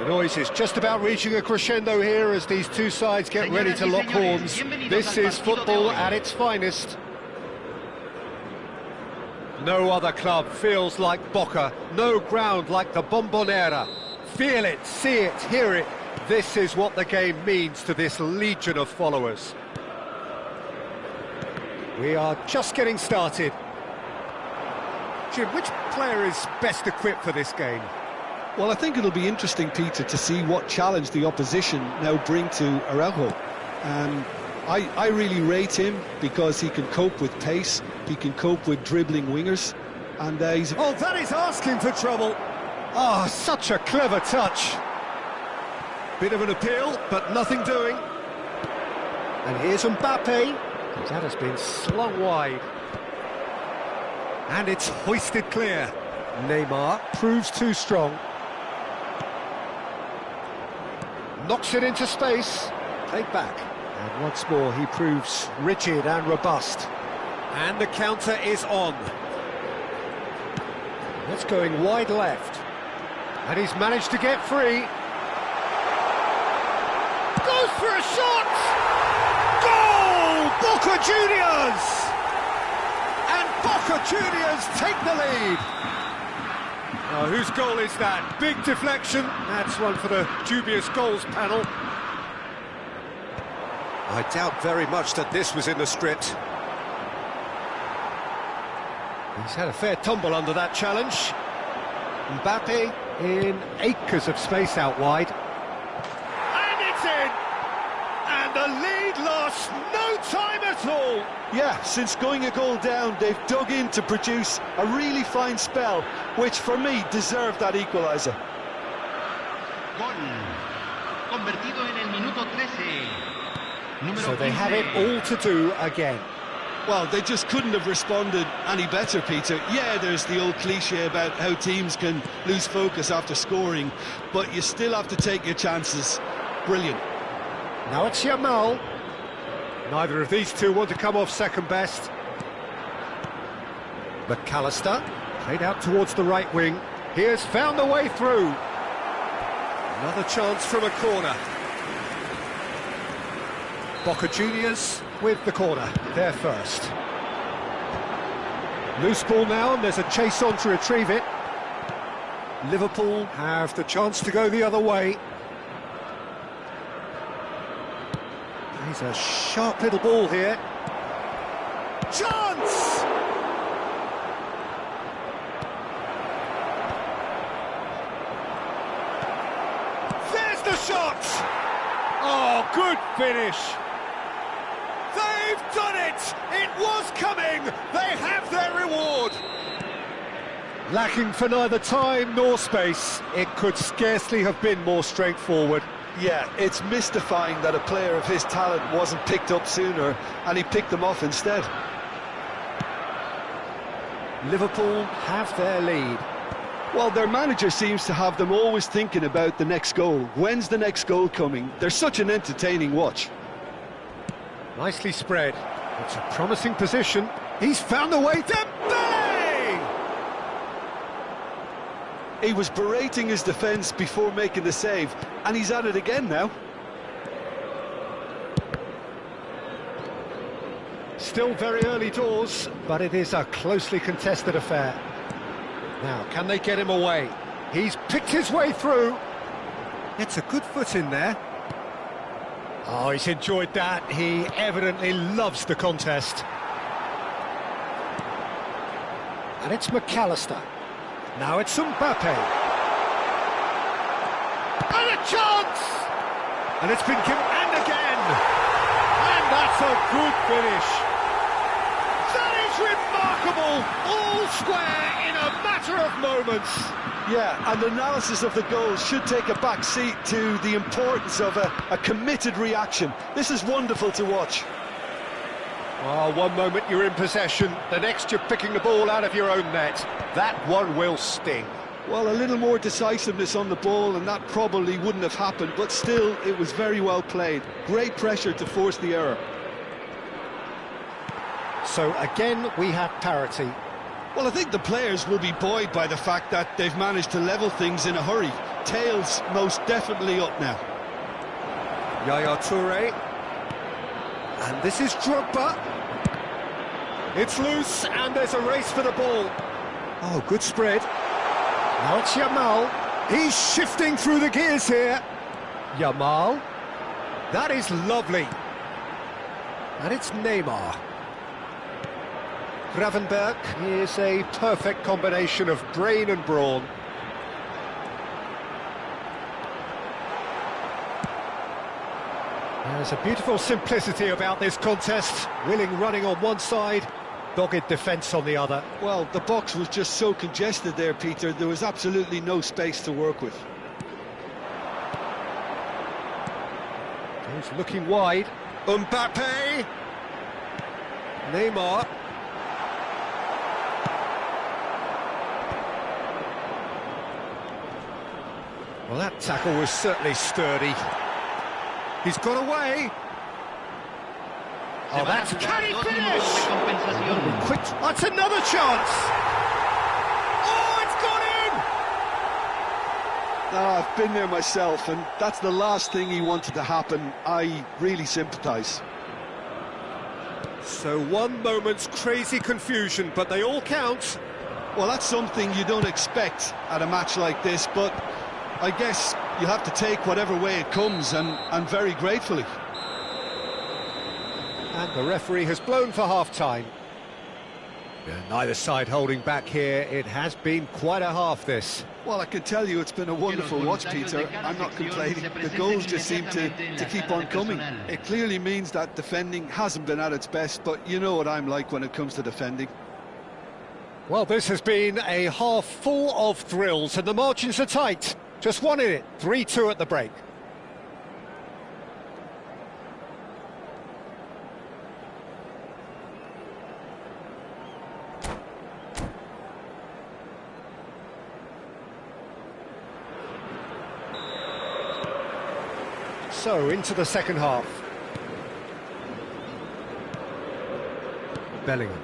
The noise is just about reaching a crescendo here as these two sides get ready to lock horns. This is football at its finest. No other club feels like Boca, no ground like the Bombonera. Feel it, see it, hear it. This is what the game means to this legion of followers. We are just getting started. Jim, which player is best equipped for this game? Well, I think it'll be interesting, Peter, to see what challenge the opposition now bring to Araujo. I really rate him because he can cope with pace, he can cope with dribbling wingers, and he's... Oh, that is asking for trouble! Oh, such a clever touch! Bit of an appeal, but nothing doing. And here's Mbappe. That has been slung wide. And it's hoisted clear. Neymar proves too strong. Knocks it into space. Played back. And once more he proves rigid and robust. And the counter is on. That's going wide left. And he's managed to get free. Goes for a shot! Goal! Boca Juniors! And Boca Juniors take the lead. Now, whose goal is that? Big deflection. That's one for the dubious goals panel. I doubt very much that this was in the script. He's had a fair tumble under that challenge. Mbappe in acres of space out wide. And it's in! And the lead lost no time at all! Yeah, since going a goal down, they've dug in to produce a really fine spell, which for me deserved that equaliser. Gol. Convertido en el minuto 13. So they have it all to do again. Well, they just couldn't have responded any better, Peter. Yeah, there's the old cliche about how teams can lose focus after scoring, but you still have to take your chances. Brilliant. Now it's Yamal. Neither of these two want to come off second best. McAllister, played out towards the right wing. He has found a way through. Another chance from a corner. Boca Juniors with the corner, they're first. Loose ball now, and there's a chase on to retrieve it. Liverpool have the chance to go the other way. He's a sharp little ball here. Chance! There's the shot! Oh, good finish! They've done it! It was coming! They have their reward! Lacking for neither time nor space, it could scarcely have been more straightforward. Yeah, it's mystifying that a player of his talent wasn't picked up sooner, and he picked them off instead. Liverpool have their lead. Well, their manager seems to have them always thinking about the next goal. When's the next goal coming? They're such an entertaining watch. Nicely spread. It's a promising position. He's found a way to Dembele! He was berating his defence before making the save, and he's at it again now. Still very early doors, but it is a closely contested affair. Now, can they get him away? He's picked his way through. It's a good foot in there. Oh, he's enjoyed that. He evidently loves the contest. And it's McAllister. Now it's Mbappe. And a chance! And it's been given, and again! And that's a good finish. That is remarkable! All square in a matter of moments. Yeah, and analysis of the goal should take a back seat to the importance of a committed reaction. This is wonderful to watch. Oh, one moment you're in possession, the next you're picking the ball out of your own net. That one will sting. Well, a little more decisiveness on the ball and that probably wouldn't have happened, but still, it was very well played. Great pressure to force the error. So again, we have parity. Well, I think the players will be buoyed by the fact that they've managed to level things in a hurry. tail's most definitely up now. Yaya Toure. And this is Drogba. It's loose, and there's a race for the ball. Oh, good spread. Now it's Yamal. He's shifting through the gears here. Yamal. That is lovely. And it's Neymar. Gravenberch is a perfect combination of brain and brawn. There's a beautiful simplicity about this contest. Willing running on one side, dogged defence on the other. Well, the box was just so congested there, Peter. There was absolutely no space to work with. He's looking wide. Mbappe. Neymar. Well, that tackle was certainly sturdy. He's got away. Oh, that's... Can he finish? Quick, that's another chance. Oh, it's gone in! Oh, I've been there myself, and that's the last thing he wanted to happen. I really sympathise. So 1 moment's crazy confusion, but they all count. Well, that's something you don't expect at a match like this, but I guess you have to take whatever way it comes, and very gratefully. And the referee has blown for half-time. Neither side holding back here. It has been quite a half, this. Well, I can tell you it's been a wonderful watch, Peter. I'm not complaining. The goals just seem to keep on coming. It clearly means that defending hasn't been at its best, but you know what I'm like when it comes to defending. Well, this has been a half full of thrills, and the margins are tight. Just one in it, 3-2 at the break. So, into the second half. Bellingham.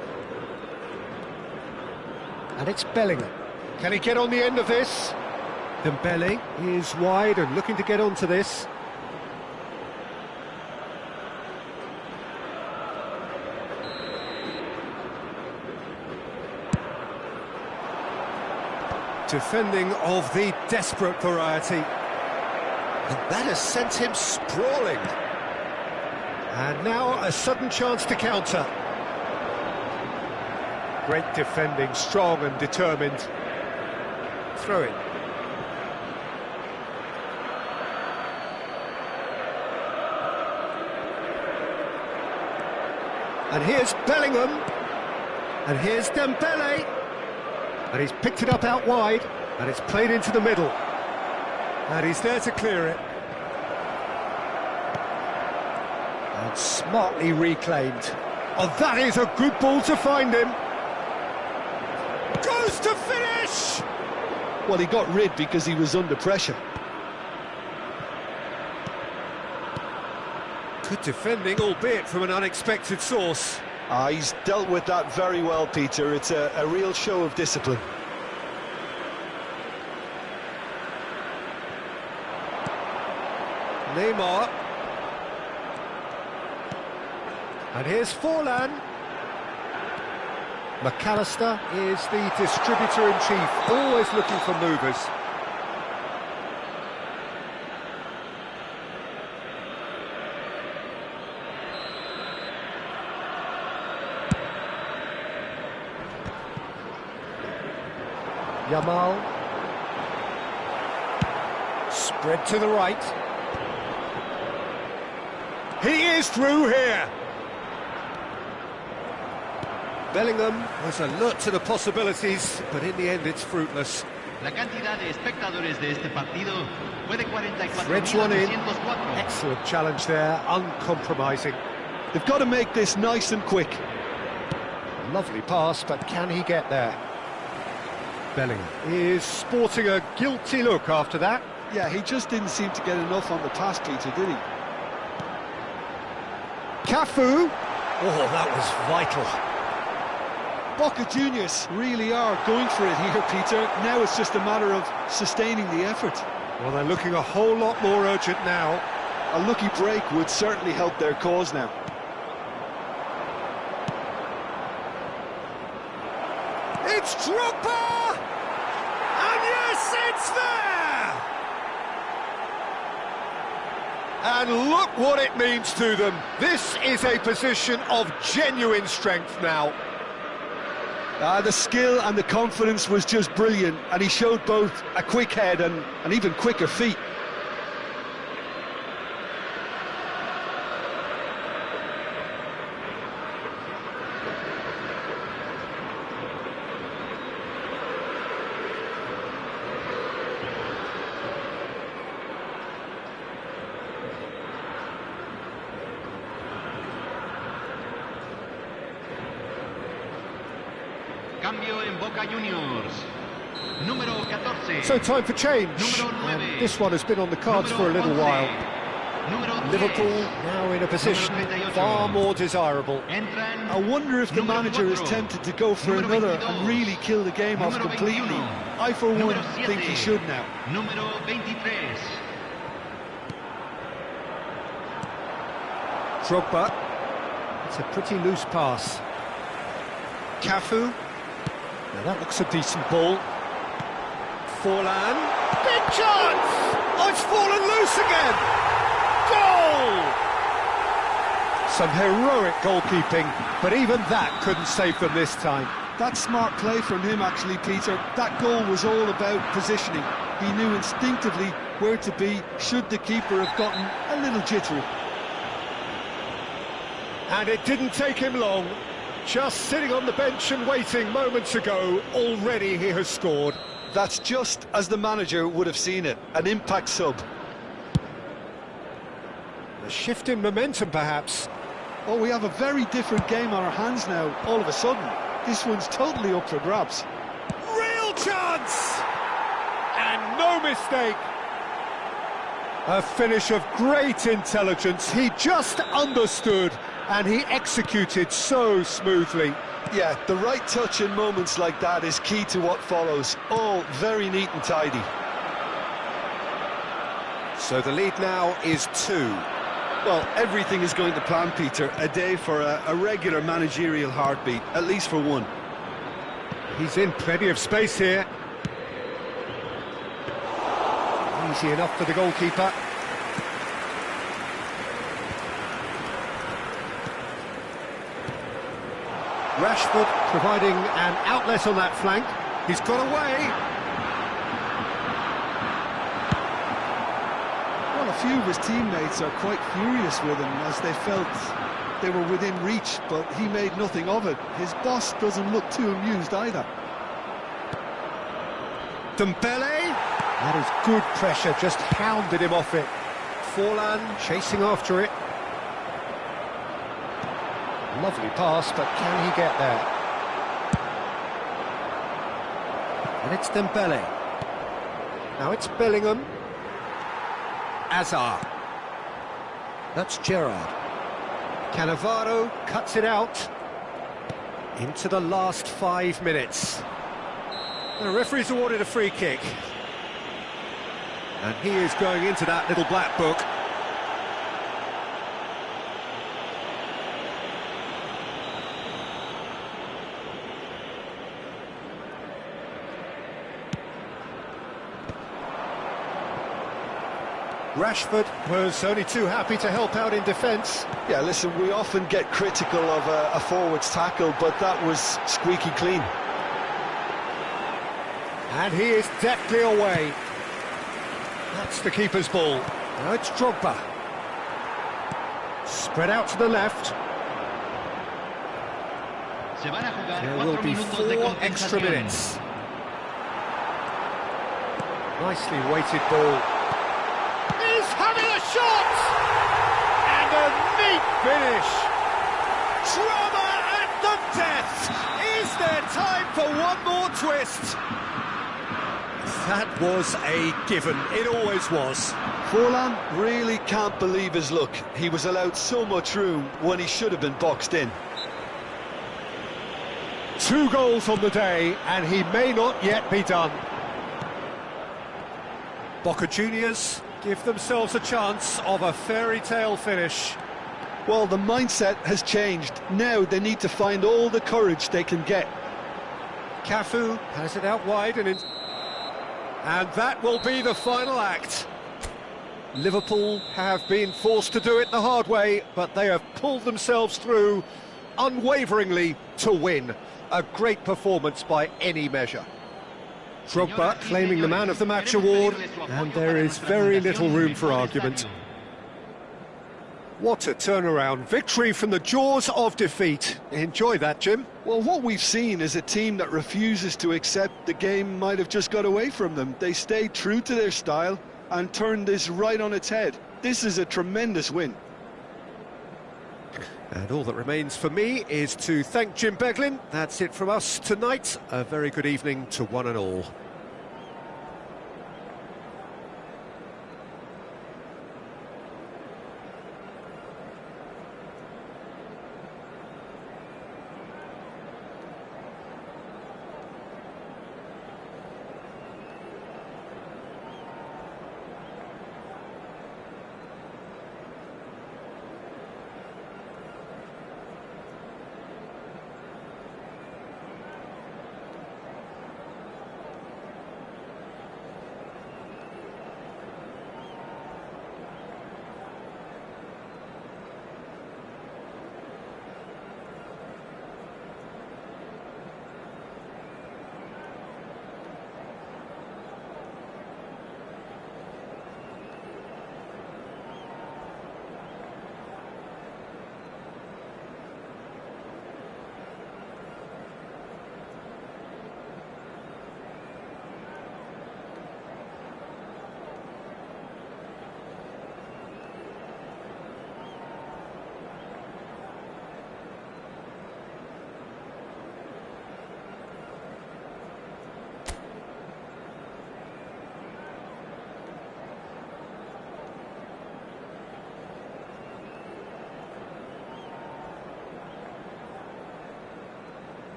And it's Bellingham. Can he get on the end of this? Dembele is wide and looking to get onto this. Defending of the desperate variety. And that has sent him sprawling. And now a sudden chance to counter. Great defending, strong and determined. Throw it. And here's Bellingham. And here's Dembele. And he's picked it up out wide. And it's played into the middle. And he's there to clear it. And smartly reclaimed. Oh, that is a good ball to find him. Goes to finish! Well, he got rid because he was under pressure. Good defending, albeit from an unexpected source. He's dealt with that very well, Peter. It's a real show of discipline. Neymar. And here's Forlan. McAllister is the distributor-in-chief, always looking for movers. Yamal. Spread to the right. He is through here. Bellingham was alert to the possibilities, but in the end it's fruitless. La cantidad de espectadores de este partido fue de 44.204. Threads one in. Excellent challenge there, uncompromising. They've got to make this nice and quick. Lovely pass, but can he get there? Bellingham is sporting a guilty look after that. Yeah, he just didn't seem to get enough on the pass, Peter, did he? Cafu. Oh, that was vital. Boca Juniors really are going for it here, Peter. Now it's just a matter of sustaining the effort. Well, they're looking a whole lot more urgent now. A lucky break would certainly help their cause now. It's Drogba! And yes, it's there! And look what it means to them. This is a position of genuine strength now. The skill and the confidence was just brilliant, and he showed both a quick head and even quicker feet. Cambio en Boca Juniors. Número 14. So time for change. Número 9. And this one has been on the cards for a little while. Número 10. Liverpool now in a position far more desirable. Entran I wonder if the número manager is 4. tempted to go for Número another 22. and really kill the game off Número completely. 21. I, for one, Número 7. think he should now. Número 23. Drogba. It's a pretty loose pass. Cafu. Now that looks a decent ball. Forlan. Big chance! Oh, it's fallen loose again! Goal! Some heroic goalkeeping, but even that couldn't save them this time. That's smart play from him, actually, Peter. That goal was all about positioning. He knew instinctively where to be should the keeper have gotten a little jittery. And it didn't take him long. Just sitting on the bench and waiting moments ago, already he has scored. That's just as the manager would have seen it, an impact sub. A shift in momentum, perhaps. Oh, we have a very different game on our hands now, all of a sudden. This one's totally up for grabs. Real chance! And no mistake. A finish of great intelligence. He just understood and he executed so smoothly. Yeah, the right touch in moments like that is key to what follows. All very neat and tidy. So the lead now is 2. Well, everything is going to plan, Peter. A day for a regular managerial heartbeat, at least for one. He's in plenty of space here. Easy enough for the goalkeeper. Rashford providing an outlet on that flank. He's got away. Well, a few of his teammates are quite furious with him as they felt they were within reach, but he made nothing of it. His boss doesn't look too amused either. Dembele. That is good pressure, just hounded him off it. Forlan chasing after it. Lovely pass, but can he get there? And it's Dembele. Now it's Bellingham. Azar. That's Gerrard. Cannavaro cuts it out. Into the last 5 minutes. The referee's awarded a free kick. And he is going into that little black book. Rashford was only too happy to help out in defence. Yeah, listen, we often get critical of a forward's tackle, but that was squeaky clean. And he is deftly away. That's the keeper's ball. Now it's Drogba. Spread out to the left. Se van a jugar There will 4 be minutos de 4 extra compensación. minutes. Nicely weighted ball. He's having a shot! And a neat finish. Drama at the death. Is there time for one more twist? That was a given. It always was. Forlan really can't believe his luck. He was allowed so much room when he should have been boxed in. 2 goals on the day, and he may not yet be done. Boca Juniors give themselves a chance of a fairy tale finish. Well, the mindset has changed. Now they need to find all the courage they can get. Cafu has it out wide and that will be the final act. Liverpool have been forced to do it the hard way, but they have pulled themselves through unwaveringly to win. A great performance by any measure. Drogba claiming the Man of the Match award, and there is very little room for argument. What a turnaround. Victory from the jaws of defeat. Enjoy that, Jim. Well, what we've seen is a team that refuses to accept the game might have just got away from them. They stayed true to their style and turned this right on its head. This is a tremendous win. And all that remains for me is to thank Jim Beglin. That's it from us tonight. A very good evening to one and all.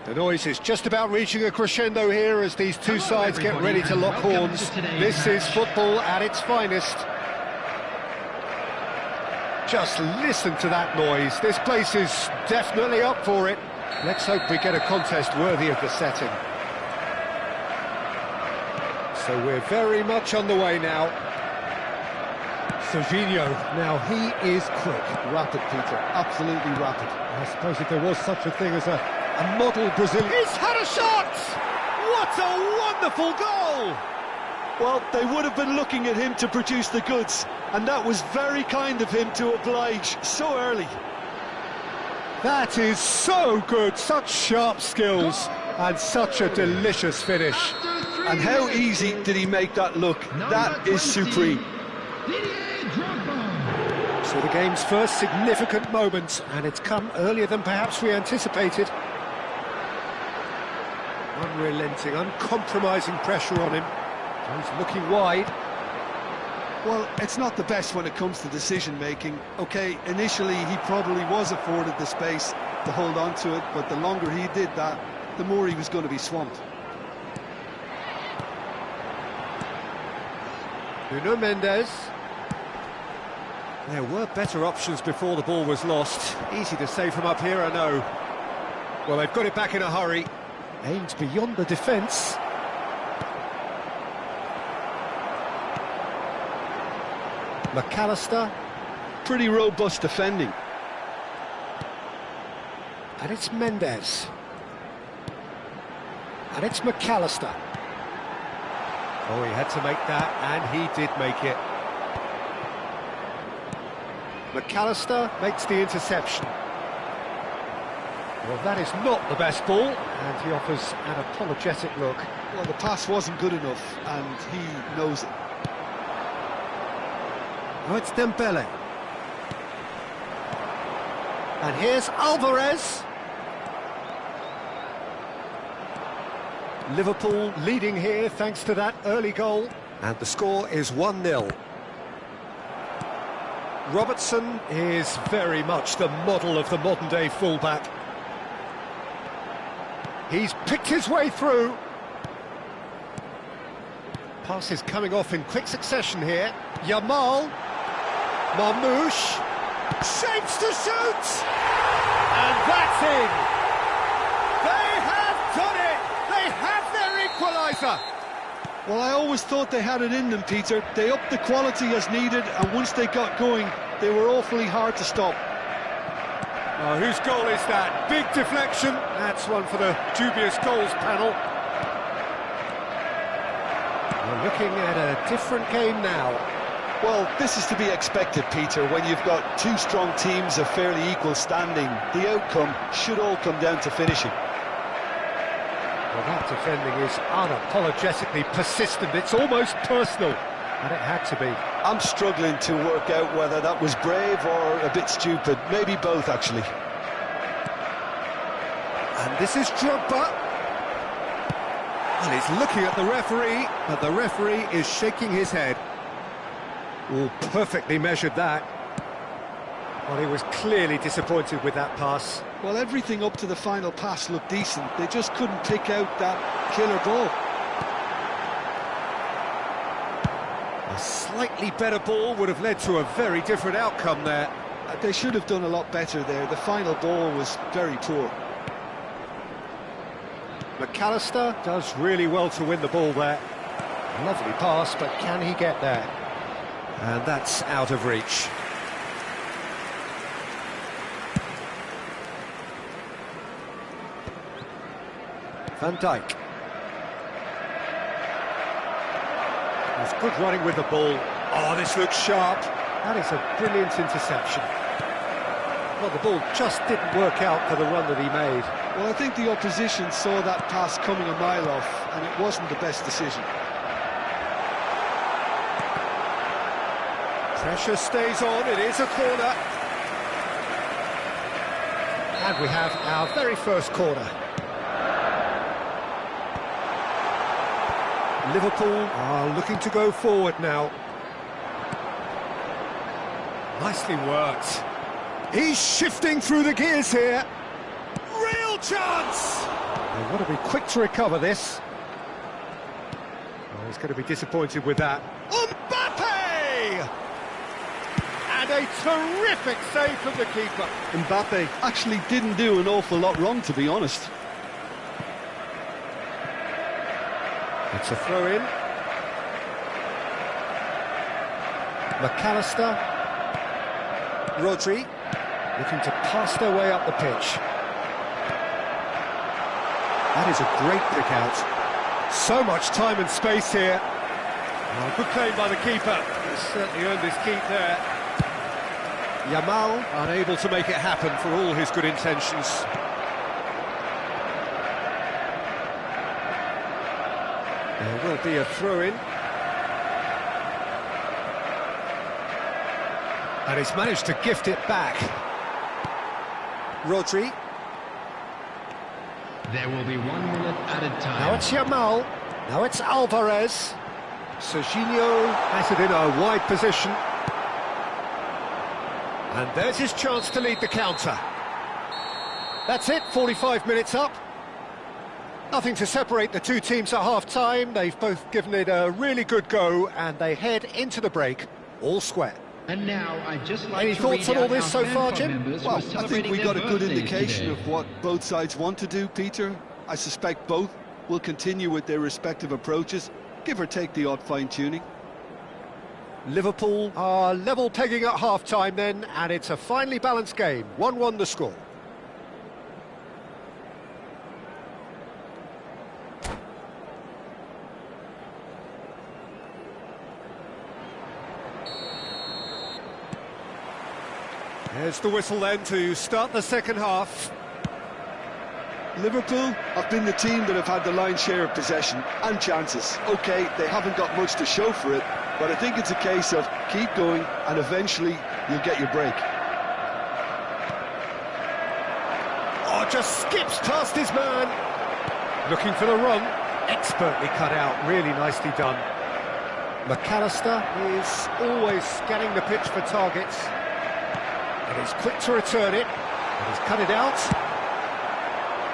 The noise is just about reaching a crescendo here as these two sides get ready to lock horns. This is football at its finest. Just listen to that noise. This place is definitely up for it. Let's hope we get a contest worthy of the setting. So we're very much on the way now. Serginho, now he is quick. Rapid, Peter, absolutely rapid. I suppose if there was such a thing as a model Brazilian... He's had a shot! What a wonderful goal! Well, they would have been looking at him to produce the goods, and that was very kind of him to oblige so early. That is so good, such sharp skills, and such a delicious finish. And how easy did he make that look? That is supreme. So the game's first significant moment, and it's come earlier than perhaps we anticipated. Unrelenting, uncompromising pressure on him. He's looking wide. Well, it's not the best when it comes to decision-making. OK, initially he probably was afforded the space to hold on to it, but the longer he did that, the more he was going to be swamped. Nuno Mendes. There were better options before the ball was lost. Easy to say from up here, I know. Well, they've got it back in a hurry. Aimed beyond the defence. McAllister. Pretty robust defending. And it's Mendes. And it's McAllister. Oh, he had to make that, and he did make it. McAllister makes the interception. Well, that is not the best ball, and he offers an apologetic look. Well, the pass wasn't good enough, and he knows it. Oh, it's Dembele. And here's Alvarez. Liverpool leading here thanks to that early goal. And the score is 1-0. Robertson is very much the model of the modern-day fullback. He's picked his way through. Pass is coming off in quick succession here. Yamal. Marmouche. Shapes to shoot! And that's in! They have done it! They have their equaliser! Well, I always thought they had it in them, Peter. They upped the quality as needed, and once they got going, they were awfully hard to stop. Oh, whose goal is that? Big deflection. That's one for the dubious goals panel. We're looking at a different game now. Well, this is to be expected, Peter. When you've got two strong teams of fairly equal standing, the outcome should all come down to finishing. Well, that defending is unapologetically persistent. It's almost personal, and it had to be. I'm struggling to work out whether that was brave or a bit stupid. Maybe both, actually. And this is Drogba. And he's looking at the referee, but the referee is shaking his head. Oh, perfectly measured that. Well, he was clearly disappointed with that pass. Well, everything up to the final pass looked decent. They just couldn't pick out that killer ball. A slightly better ball would have led to a very different outcome there. They should have done a lot better there. The final ball was very poor. McAllister does really well to win the ball there. Lovely pass, but can he get there? And that's out of reach. Van Dijk. There's good running with the ball. Oh, this looks sharp. That is a brilliant interception. Well, the ball just didn't work out for the run that he made. Well, I think the opposition saw that pass coming a mile off, and it wasn't the best decision. Pressure stays on, it is a corner. And we have our very first corner. Liverpool are looking to go forward now. Nicely worked. He's shifting through the gears here. Real chance! They've got to be quick to recover this. Oh, he's going to be disappointed with that. Mbappe! And a terrific save from the keeper. Mbappe actually didn't do an awful lot wrong, to be honest. It's a throw-in. McAllister. Rodri. Looking to pass their way up the pitch. That is a great pick out. So much time and space here. Oh, good claim by the keeper. He's certainly earned his keep there. Yamal unable to make it happen for all his good intentions. There will be a throw-in. And he's managed to gift it back. Rodri. There will be 1 minute added time. Now it's Yamal. Now it's Alvarez. Serginho has it in a wide position. And there's his chance to lead the counter. That's it, 45 minutes up. Nothing to separate the two teams at half-time. They've both given it a really good go, and they head into the break all square. And now I'd just like Any to thoughts read on all out this our so fan far, club Jim? members who Well, are I think celebrating we their got a good birthdays indication today. of what both sides want to do, Peter. I suspect both will continue with their respective approaches, give or take the odd fine-tuning. Liverpool are level pegging at half-time then, and it's a finely balanced game. 1-1 the score. There's the whistle then to start the second half. Liverpool have been the team that have had the lion's share of possession and chances. OK, they haven't got much to show for it, but I think it's a case of keep going and eventually you'll get your break. Oh, just skips past his man. Looking for the run. Expertly cut out, really nicely done. McAllister is always scanning the pitch for targets. And he's quick to return it. And he's cut it out.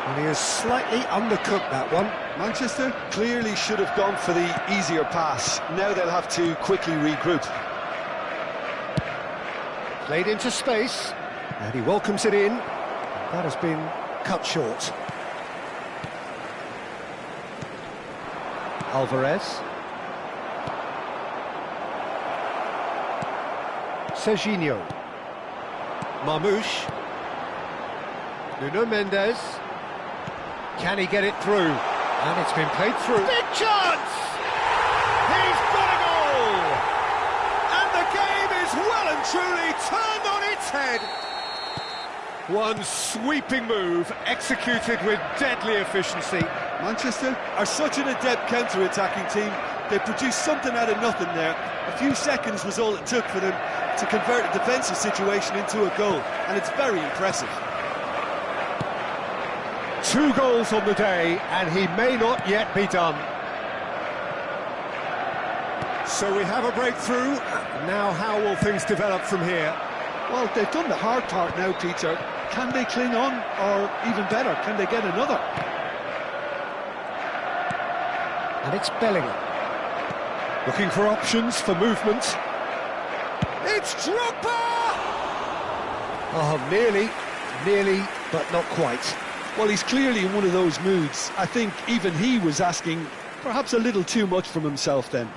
And he has slightly undercooked that one. Manchester clearly should have gone for the easier pass. Now they'll have to quickly regroup. Played into space. And he welcomes it in. That has been cut short. Alvarez. Serginho. Marmouche. Nuno Mendes. Can he get it through? And it's been played through. Big chance! He's got a goal! And the game is well and truly turned on its head. One sweeping move, executed with deadly efficiency. Manchester are such an adept counter-attacking team. They produced something out of nothing there. A few seconds was all it took for them to convert a defensive situation into a goal, and it's very impressive. 2 goals on the day, and he may not yet be done. So we have a breakthrough. Now how will things develop from here? Well, they've done the hard part now, Peter. Can they cling on, or even better, can they get another? And it's Bellingham. Looking for options for movement. It's Drogba! Oh, nearly, but not quite. Well, he's clearly in one of those moods. I think even he was asking perhaps a little too much from himself then.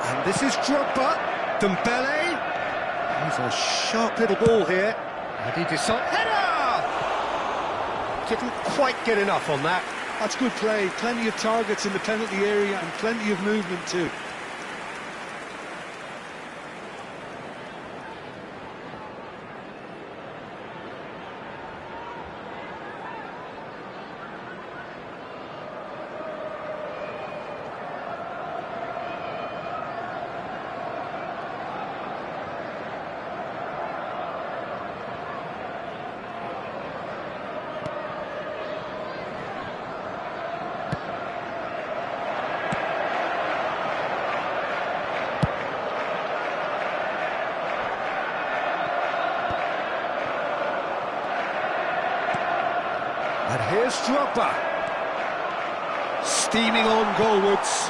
And this is Drogba. Dembele. He's a sharp little ball here. And he decides... Header! Didn't quite get enough on that. That's good play. Plenty of targets in the penalty area and plenty of movement too. Here's Drogba. Steaming on goalwards.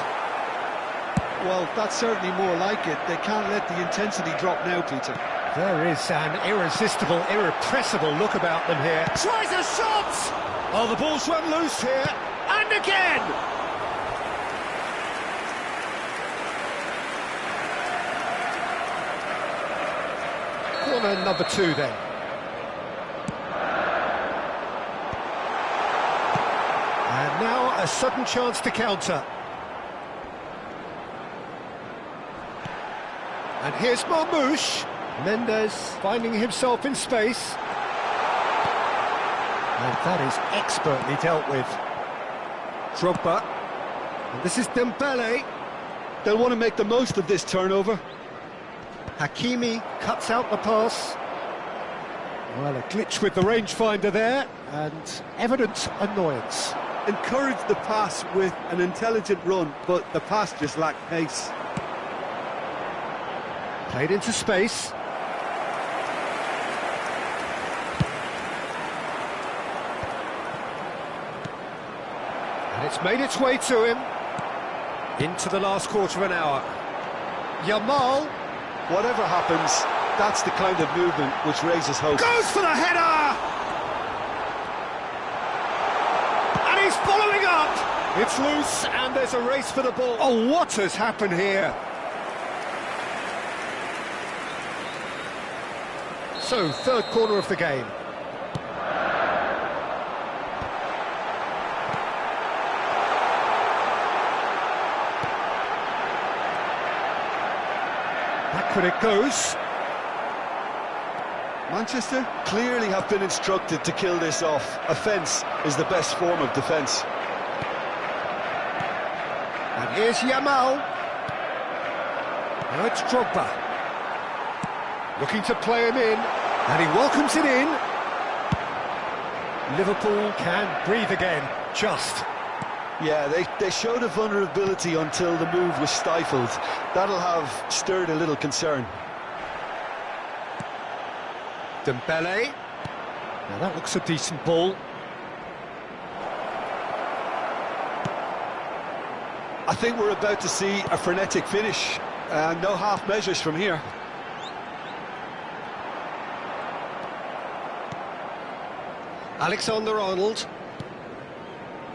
Well, that's certainly more like it. They can't let the intensity drop now, Peter. There is an irresistible, irrepressible look about them here. Tries a shot! Oh, the ball's run loose here. And again! Corner number 2 then. And now a sudden chance to counter. And here's Marmoush. Mendes finding himself in space. And that is expertly dealt with. Drogba. And this is Dembele. They'll want to make the most of this turnover. Hakimi cuts out the pass. Well, a glitch with the rangefinder there, and evident annoyance. Encourage the pass with an intelligent run, but the pass just lacked pace. Played into space. And it's made its way to him. Into the last quarter of an hour. Yamal. Whatever happens, that's the kind of movement which raises hope. Goes for the header! And he's following up! It's loose, and there's a race for the ball. Oh, what has happened here? So, third corner of the game. Backward it goes. Manchester clearly have been instructed to kill this off. Offence is the best form of defence. And here's Yamal. Now it's Drogba. Looking to play him in, and he welcomes it in. Liverpool can breathe again, just. Yeah, they showed a vulnerability until the move was stifled. That'll have stirred a little concern. Dembele. Now that looks a decent ball. I think we're about to see a frenetic finish. No half measures from here. Alexander-Arnold.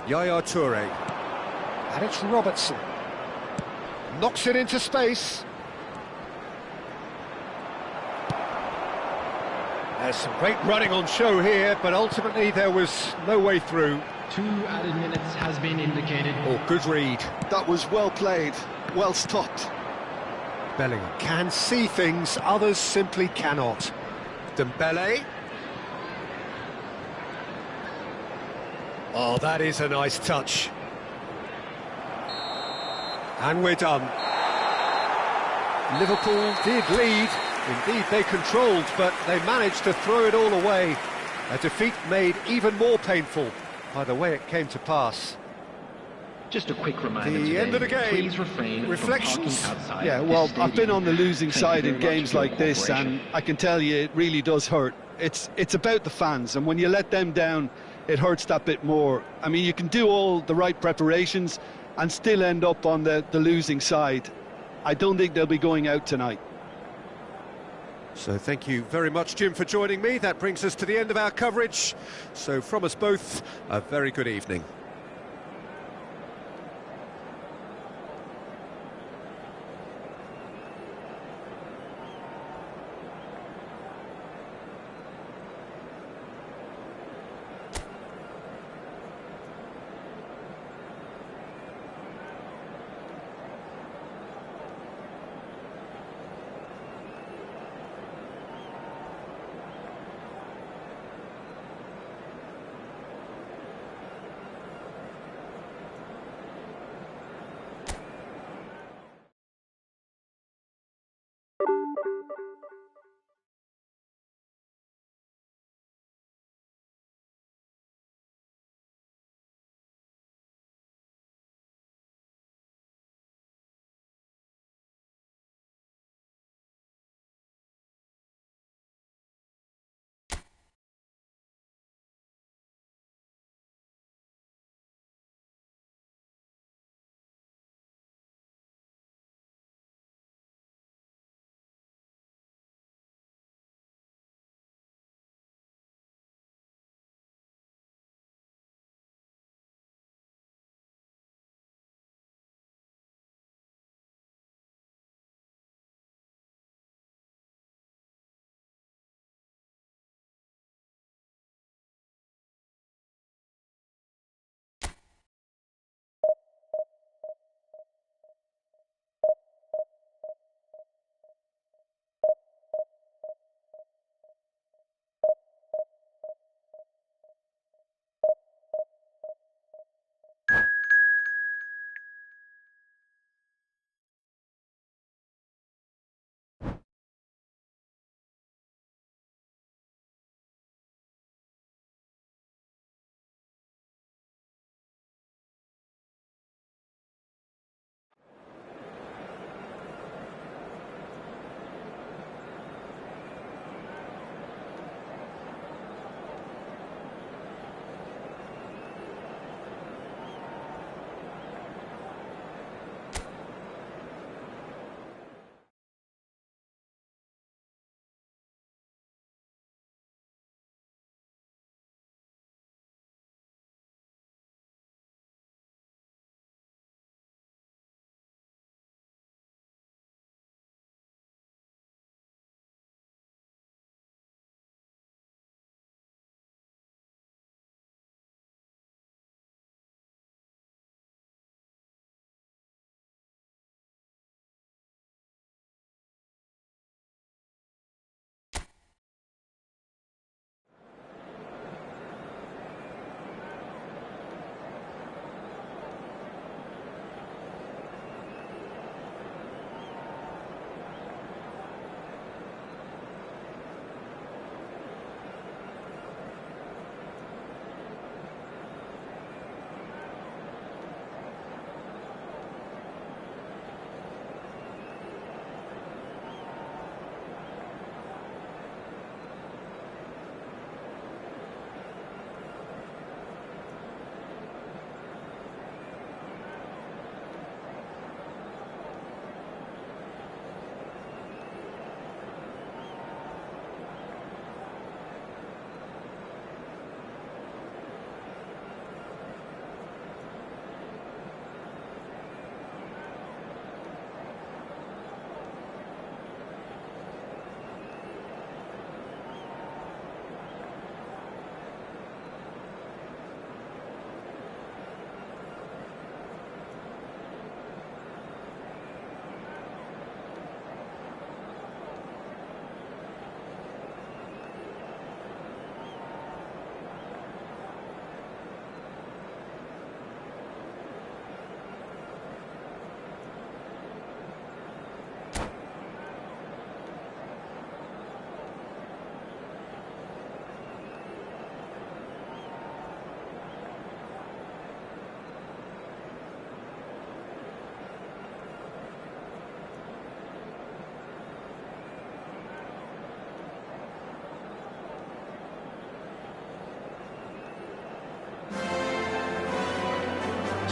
Yaya Toure. And it's Robertson. Knocks it into space. There's some great running on show here, but ultimately there was no way through. 2 added minutes has been indicated. Oh, good read. That was well played, well stopped. Bellingham can see things, others simply cannot. Dembele. Oh, that is a nice touch. And we're done. Liverpool did lead. Indeed, they controlled, but they managed to throw it all away. A defeat made even more painful by the way it came to pass. Just a quick reminder The today, end of the game. please refrain Reflections? from parking outside. Yeah, well, this I've been on the losing stadium. side Thank in you very games much for like your this, and cooperation. I can tell you it really does hurt. It's about the fans, and when you let them down, it hurts that bit more. I mean, you can do all the right preparations and still end up on the losing side. I don't think they'll be going out tonight. So thank you very much, Jim, for joining me. That brings us to the end of our coverage. So from us both, a very good evening.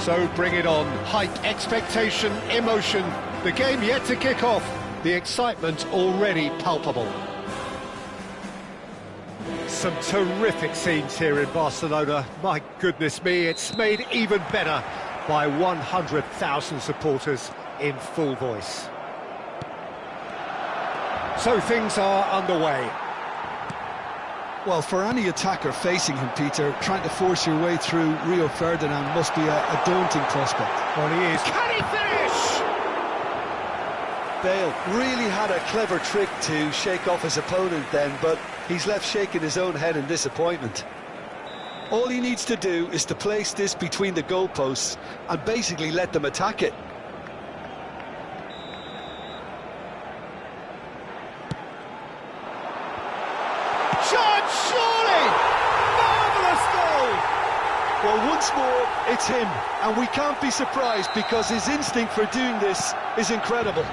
So bring it on. Hype, expectation, emotion. The game yet to kick off. The excitement already palpable. Some terrific scenes here in Barcelona. My goodness me, it's made even better by 100,000 supporters in full voice. So things are underway. Well, for any attacker facing him, Peter, trying to force your way through Rio Ferdinand must be a daunting prospect. Well, he is. Can he finish? Bale really had a clever trick to shake off his opponent then, but he's left shaking his own head in disappointment. All he needs to do is to place this between the goalposts and basically let them attack it. Shot, surely! Marvellous goal! Well, once more, it's him, and we can't be surprised because his instinct for doing this is incredible.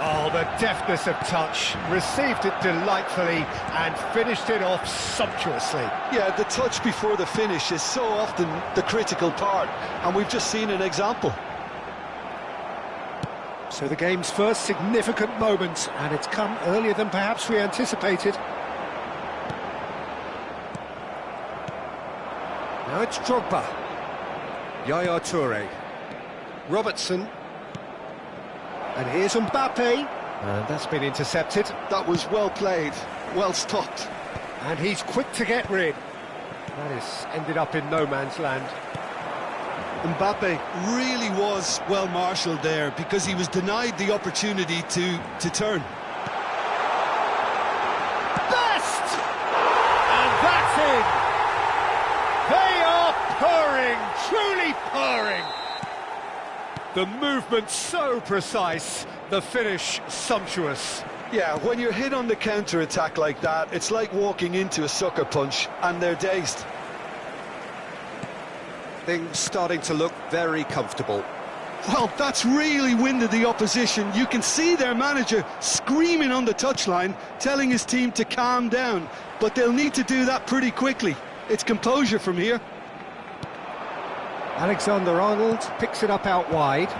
Oh, the deftness of touch, received it delightfully and finished it off sumptuously. Yeah, the touch before the finish is so often the critical part, and we've just seen an example. So the game's first significant moment, and it's come earlier than perhaps we anticipated. Now it's Drogba. Yaya Toure. Robertson. And here's Mbappe, and that's been intercepted. That was well played, well stopped. And he's quick to get rid. That has ended up in no man's land. Mbappe really was well marshalled there because he was denied the opportunity to turn. Best! And that's in! They are purring, truly purring. The movement so precise, the finish sumptuous. Yeah, when you're hit on the counter-attack like that, it's like walking into a sucker punch, and they're dazed. Things starting to look very comfortable. Well, that's really winded the opposition. You can see their manager screaming on the touchline, telling his team to calm down, but they'll need to do that pretty quickly. It's composure from here. Alexander-Arnold picks it up out wide.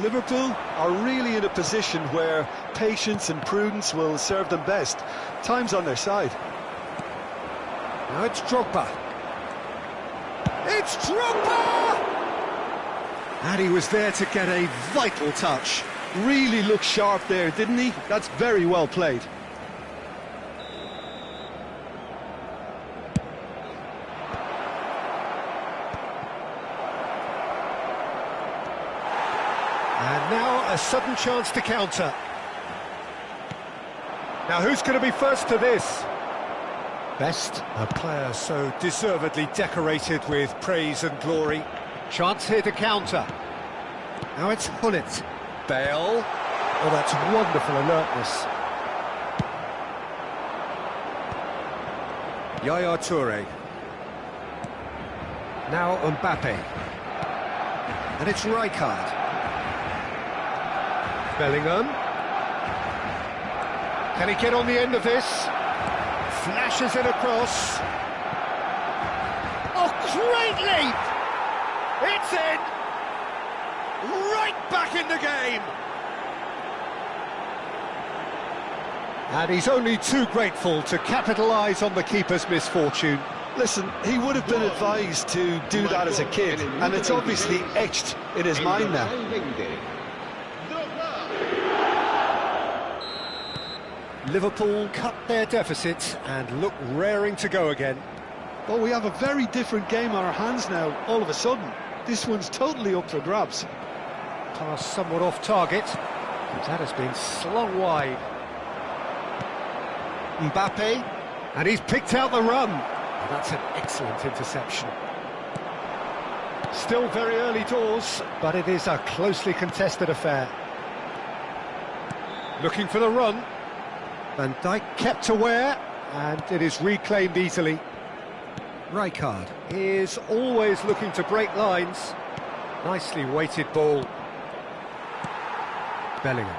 Liverpool are really in a position where patience and prudence will serve them best. Time's on their side. Now it's Drogba. It's Drogba! And he was there to get a vital touch. Really looked sharp there, didn't he? That's very well played. And now a sudden chance to counter. Now who's going to be first to this? Best, a player so deservedly decorated with praise and glory. Chance here to counter. Now it's Hullet. Bale. Oh, that's wonderful alertness. Yaya Toure. Now Mbappe. And it's Rijkaard. Bellingham. Can he get on the end of this? Flashes it across. Oh, great leap! It's in! Right back in the game! And he's only too grateful to capitalise on the keeper's misfortune. Listen, he would have been advised to do that as a kid, and it's obviously etched in his mind now. Liverpool cut their deficit and look raring to go again. But we have a very different game on our hands now, all of a sudden. This one's totally up for grabs. Pass somewhat off target. That has been slung wide. Mbappe, and he's picked out the run. That's an excellent interception. Still very early doors, but it is a closely contested affair. Looking for the run. Van Dijk kept aware, and it is reclaimed easily. Rijkaard is always looking to break lines. Nicely weighted ball. Bellingham.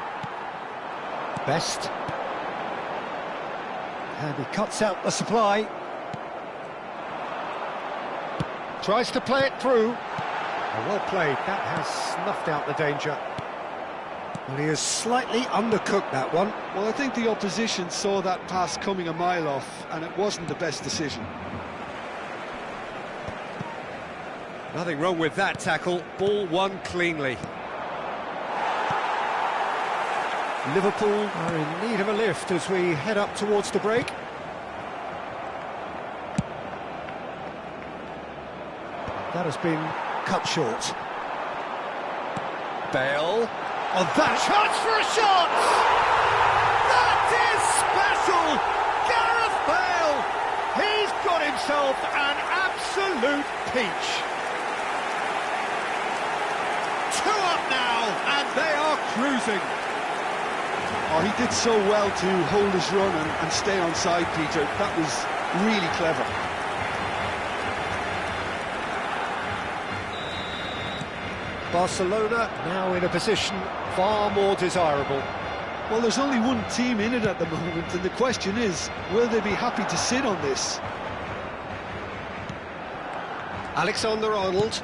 Best. And he cuts out the supply. Tries to play it through. Oh, well played. That has snuffed out the danger. Well, he has slightly undercooked that one. Well, I think the opposition saw that pass coming a mile off, and it wasn't the best decision. Nothing wrong with that tackle. Ball won cleanly. Liverpool are in need of a lift as we head up towards the break. That has been cut short. Bale. Oh, that chance for a shot! That is special! Gareth Bale! He's got himself an absolute peach. 2 up now, and they are cruising. Oh, he did so well to hold his run and stay on side, Peter. That was really clever. Barcelona now in a position far more desirable. Well, there's only one team in it at the moment, and the question is, will they be happy to sit on this? Alexander-Arnold.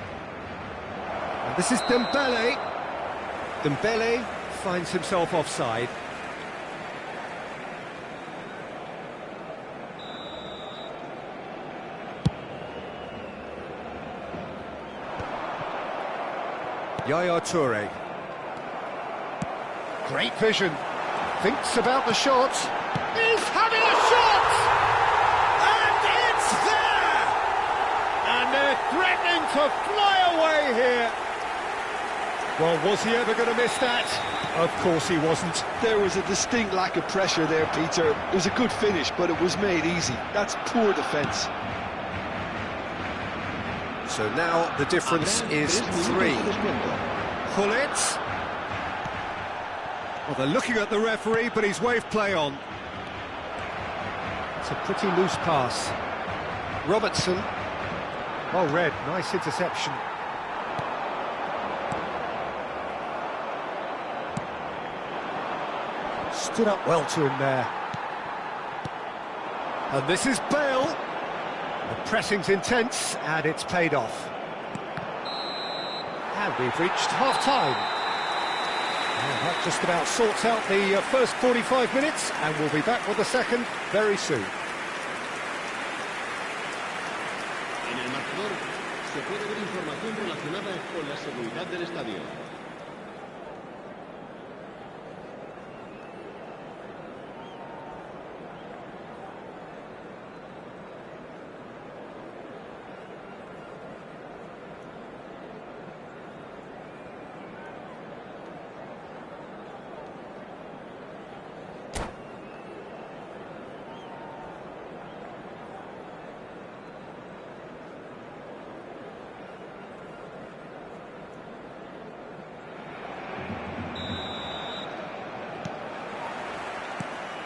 And this is Dembele. Dembele finds himself offside. Yaya Toure. Great vision. Thinks about the shot. He's having a shot! And it's there! And they're threatening to fly away here. Well, was he ever going to miss that? Of course he wasn't. There was a distinct lack of pressure there, Peter. It was a good finish, but it was made easy. That's poor defence. So now the difference is 3. Pull it. Well, they're looking at the referee, but he's waved play on. It's a pretty loose pass. Robertson. Oh, red. Nice interception. Stood up well to him there. And this is Bale. The pressing's intense, and it's paid off. And we've reached half-time. And that just about sorts out the first 45 minutes, and we'll be back with the second very soon. En el marcador se puede ver información relacionada con la seguridad del estadio.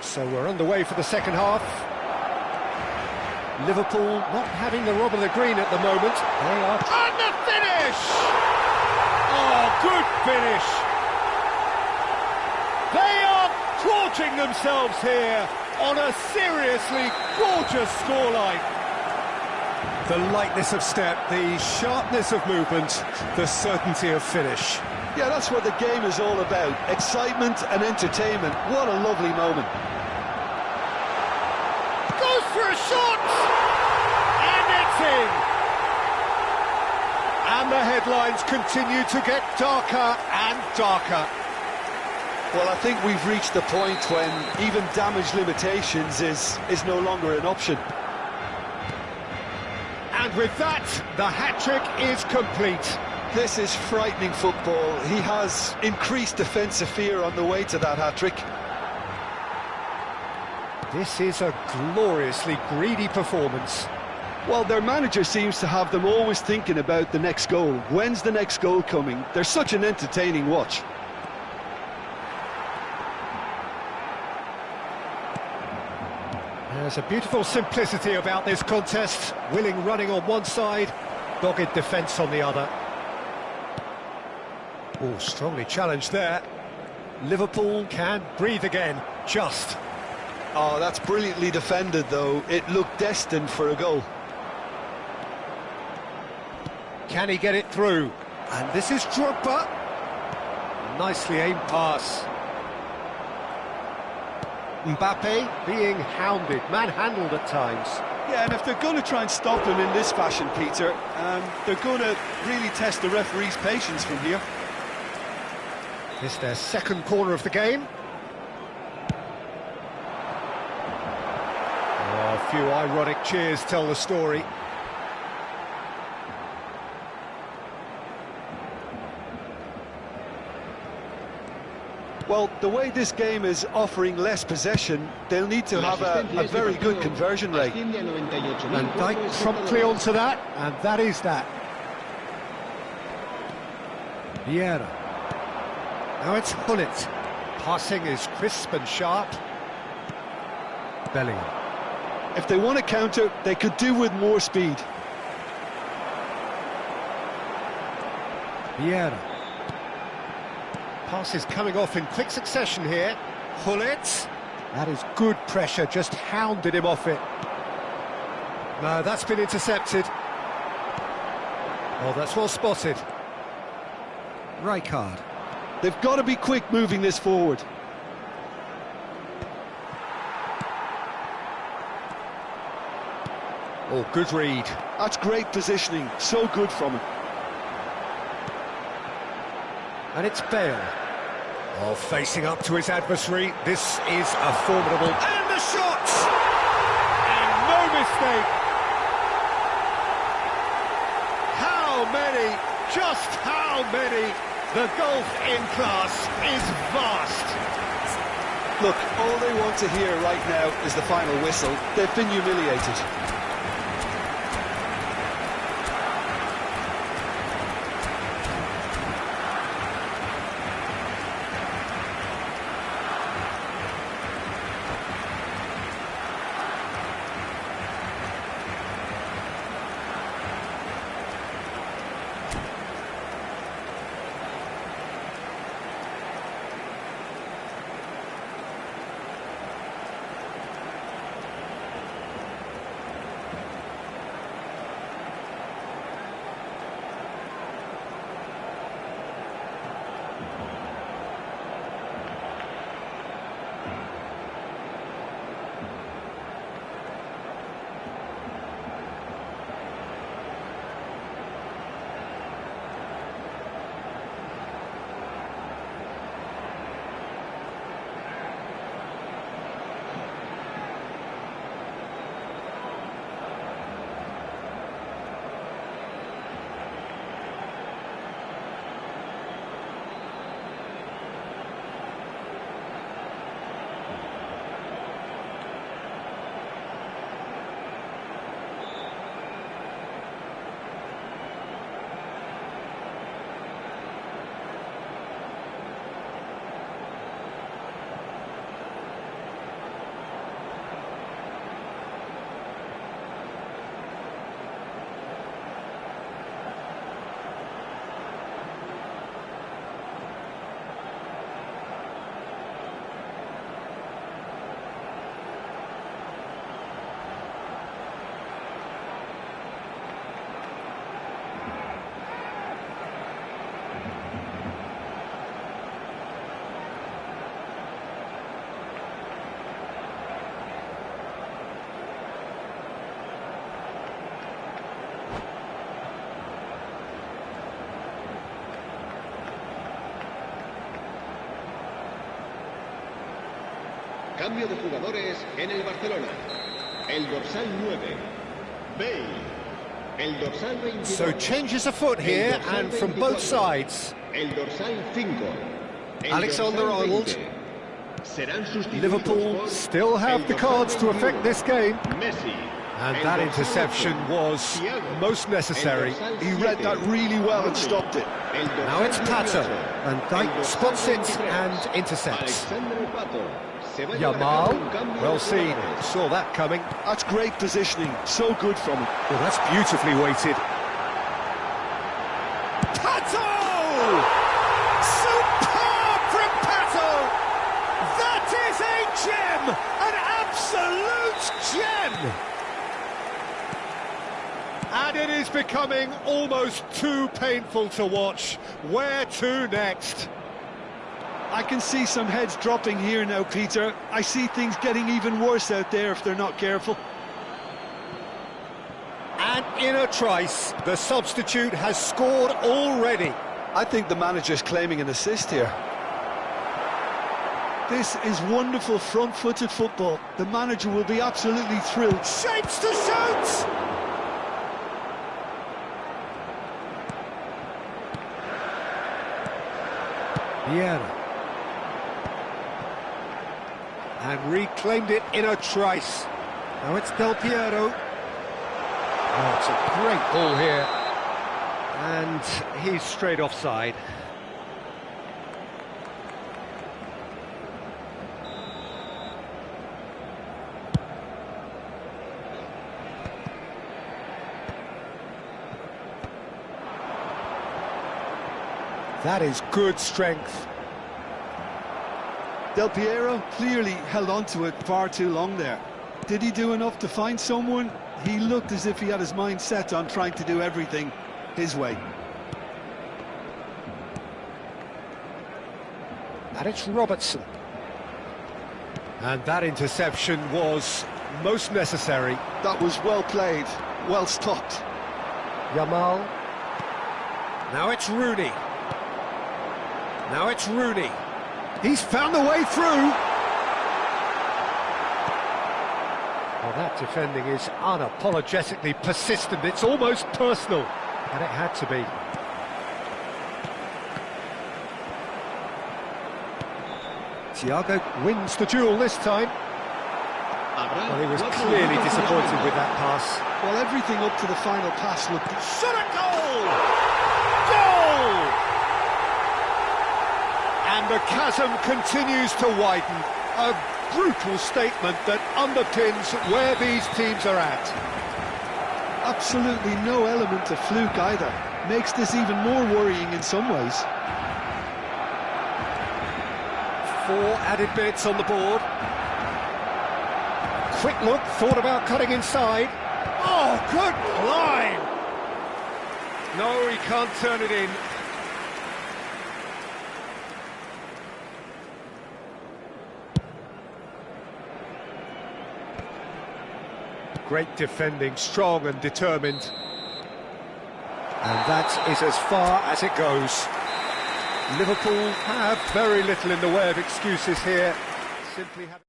So we're underway for the second half. Liverpool not having the rob of the green at the moment. They are... And the finish! Oh, good finish! They are gorging themselves here on a seriously gorgeous scoreline. The lightness of step, the sharpness of movement, the certainty of finish. Yeah, that's what the game is all about. Excitement and entertainment. What a lovely moment. Goes for a shot! And it's in! And the headlines continue to get darker and darker. Well, I think we've reached the point when even damage limitations is no longer an option. And with that, the hat-trick is complete. This is frightening football. He has increased defensive fear on the way to that hat-trick. This is a gloriously greedy performance. Well, their manager seems to have them always thinking about the next goal. When's the next goal coming? They're such an entertaining watch. There's a beautiful simplicity about this contest. Willing running on one side, dogged defence on the other. Oh, strongly challenged there. Liverpool can breathe again, just. Oh, that's brilliantly defended, though. It looked destined for a goal. Can he get it through? And this is Drogba. Nicely aimed pass. Mbappe being hounded, manhandled at times. Yeah, and if they're going to try and stop him in this fashion, Peter, they're going to really test the referee's patience from here. It's their second corner of the game. Oh, a few ironic cheers tell the story. Well, the way this game is offering less possession, they'll need to have a very good conversion rate. And Dijk promptly onto that, and that is that. Vieira. Now it's Gullit. Passing is crisp and sharp. Bellingham. If they want to counter, they could do with more speed. Vieira. Pass is coming off in quick succession here. Gullit. That is good pressure, just hounded him off it. No, that's been intercepted. Oh, that's well spotted. Rijkaard. They've got to be quick moving this forward. Oh, good read. That's great positioning, so good from him. And it's Bale. Oh, facing up to his adversary. This is a formidable... And the shot! And no mistake! How many? Just how many? The gulf in class is vast. Look, all they want to hear right now is the final whistle. They've been humiliated. Cambio de jugadores en el Barcelona. El dorsal 9, Bale. El dorsal 22. So changes afoot here, and from both sides. El dorsal 5. Alexander-Arnold. Serán sustituidos Liverpool por still have the cards to affect this game. Messi. And that interception was most necessary. He read that really well and stopped it. Now it's Pato, and Dijk spots it and intercepts. Yamal, well seen, saw that coming. That's great positioning, so good from him. Well, that's beautifully weighted. Pato! Superb from Pato! That is a gem! An Szczęsny. And it is becoming almost too painful to watch. Where to next? I can see some heads dropping here now, Peter. I see things getting even worse out there if they're not careful. And in a trice, the substitute has scored already. I think the manager's claiming an assist here. This is wonderful front-footed football. The manager will be absolutely thrilled. Shapes to shoot! Vieira. And reclaimed it in a trice. Now it's Del Piero. Oh, it's a great ball here. And he's straight offside. That is good strength. Del Piero clearly held on to it far too long there. Did he do enough to find someone? He looked as if he had his mind set on trying to do everything his way. And it's Robertson. And that interception was most necessary. That was well played, well stopped. Yamal. Now it's Rooney. Now it's Rooney. He's found the way through. Well, that defending is unapologetically persistent. It's almost personal. And it had to be. Thiago wins the duel this time. Well, he was clearly disappointed with that pass. Well, everything up to the final pass looked... Shot a goal! Goal! And the chasm continues to widen. A brutal statement that underpins where these teams are at. Absolutely no element of fluke either. Makes this even more worrying in some ways. 4 added minutes on the board. Quick look, thought about cutting inside. Oh, good line! No, he can't turn it in. Great defending, strong and determined. And that is as far as it goes. Liverpool have very little in the way of excuses here. Simply have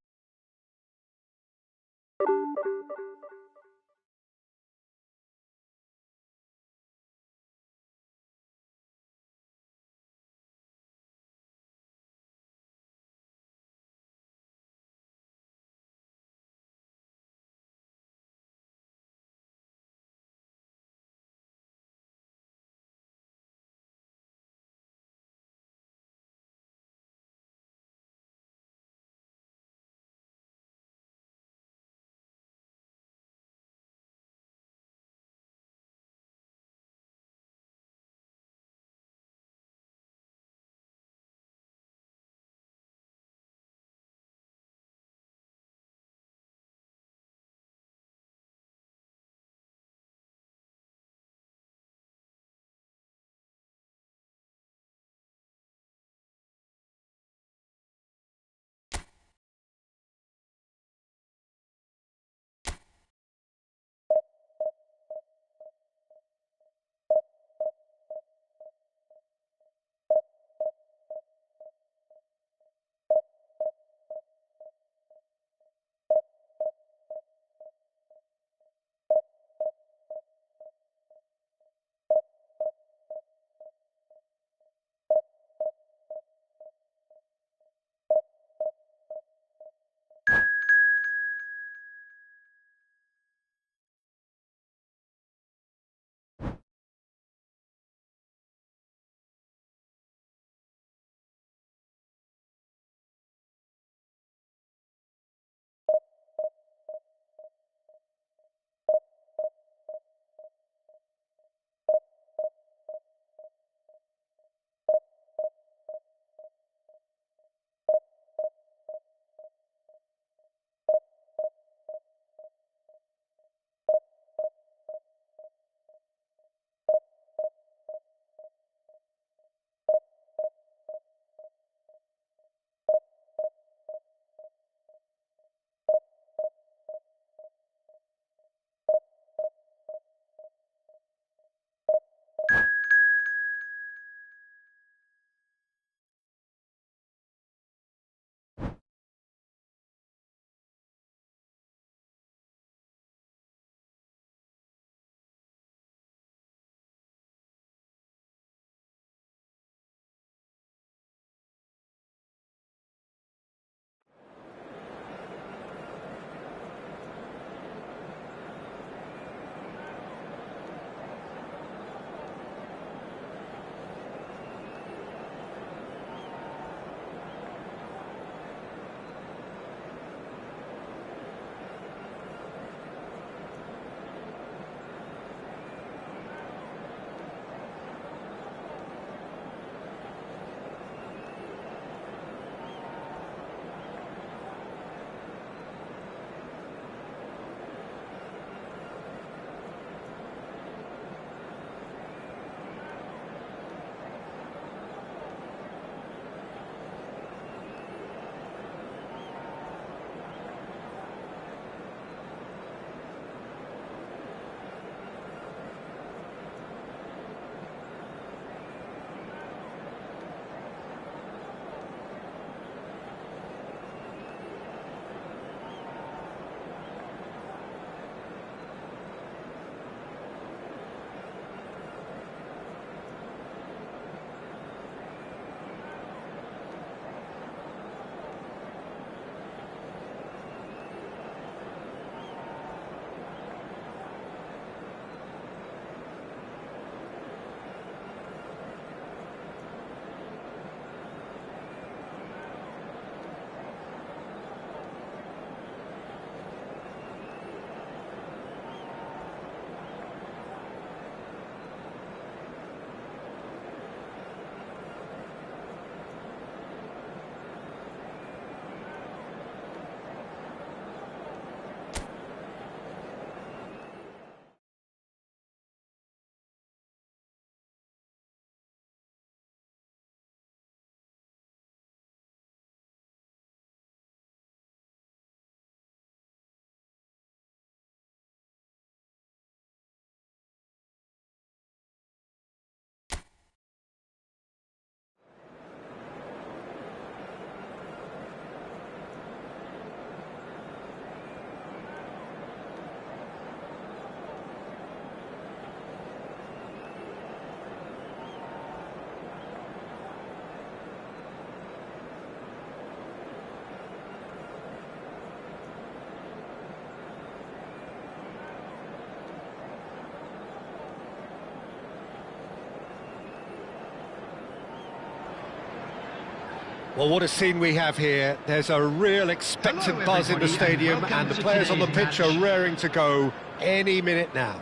Well, what a scene we have here. There's a real expectant Hello, buzz in the everybody, and stadium, welcome and the to players on the today's pitch are match. raring to go any minute now.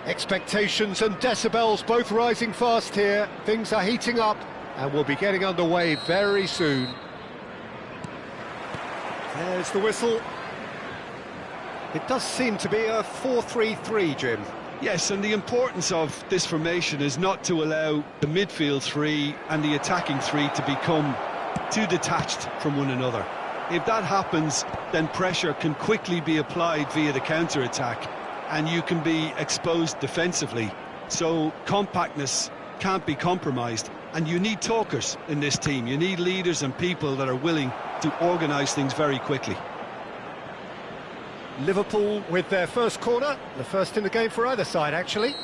Expectations and decibels both rising fast here. Things are heating up, and we'll be getting underway very soon. There's the whistle. It does seem to be a 4-3-3, Jim. Yes, and the importance of this formation is not to allow the midfield three and the attacking three to become too detached from one another. If that happens, then pressure can quickly be applied via the counter-attack, and you can be exposed defensively. So compactness can't be compromised, and you need talkers in this team. You need leaders and people that are willing to organise things very quickly. Liverpool with their first corner, the first in the game for either side, actually.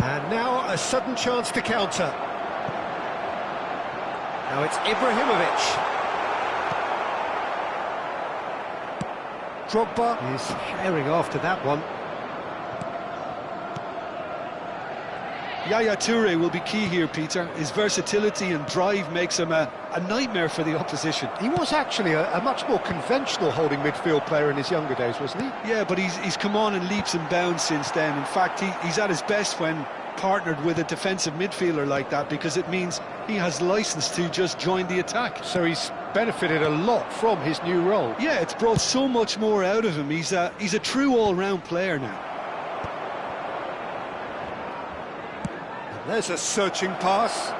And now a sudden chance to counter. Now it's Ibrahimovic. Drogba is herring after that one. Yaya Toure will be key here, Peter. His versatility and drive makes him a nightmare for the opposition. He was actually a much more conventional holding midfield player in his younger days, wasn't he? Yeah, but he's come on in leaps and bounds since then. In fact, he's at his best when partnered with a defensive midfielder like that, because it means he has license to just join the attack. So he's benefited a lot from his new role. Yeah, it's brought so much more out of him. He's a true all-round player now. There's a searching pass.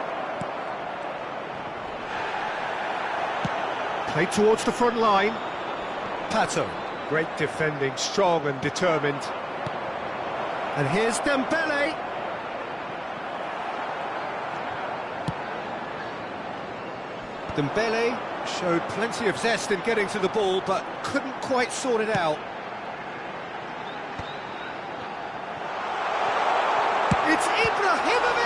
Played towards the front line. Pato. Great defending, strong and determined. And here's Dembele. Dembele showed plenty of zest in getting to the ball, but couldn't quite sort it out. It's Ibrahimovic!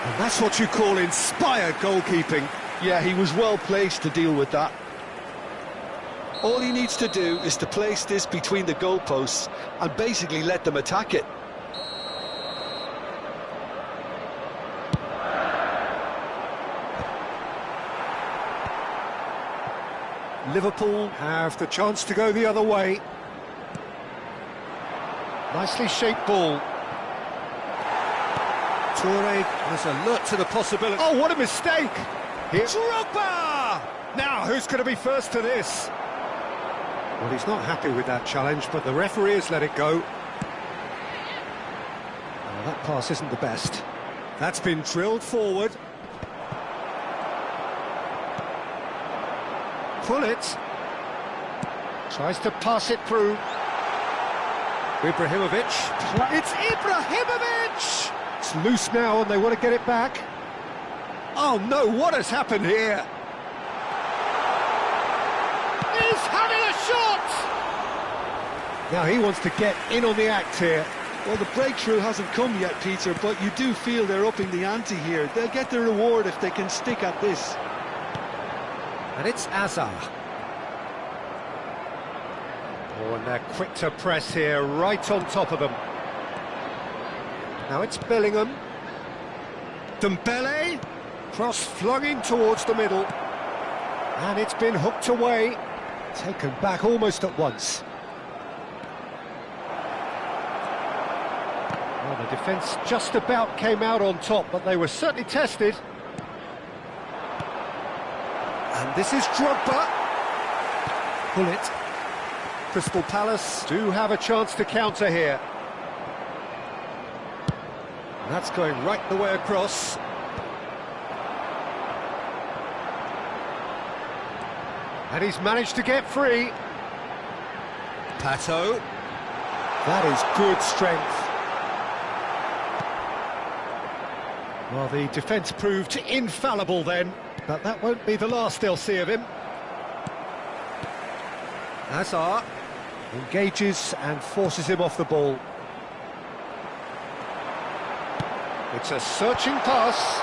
And that's what you call inspired goalkeeping. Yeah, he was well placed to deal with that. All he needs to do is to place this between the goalposts and basically let them attack it. Liverpool have the chance to go the other way. Nicely shaped ball. Toure was alert to the possibility. Oh, what a mistake! Here's Drogba! Now, who's going to be first to this? Well, he's not happy with that challenge, but the referee has let it go. Well, that pass isn't the best. That's been drilled forward. Pullet tries to pass it through. Ibrahimovic. It's Ibrahimovic! It's loose now and they want to get it back. Oh no, what has happened here? He's having a shot! Now he wants to get in on the act here. Well, the breakthrough hasn't come yet, Peter, but you do feel they're upping the ante here. They'll get the reward if they can stick at this. And it's Azar. Oh, and they're quick to press here, right on top of them. Now it's Bellingham. Dembele. Cross flung in towards the middle. And it's been hooked away. Taken back almost at once. Well, the defence just about came out on top, but they were certainly tested. And this is Drogba. Pullet. Crystal Palace do have a chance to counter here. And that's going right the way across. And he's managed to get free. Pato. That is good strength. Well, the defence proved infallible then, but that won't be the last they'll see of him. Azar engages and forces him off the ball. It's a searching pass.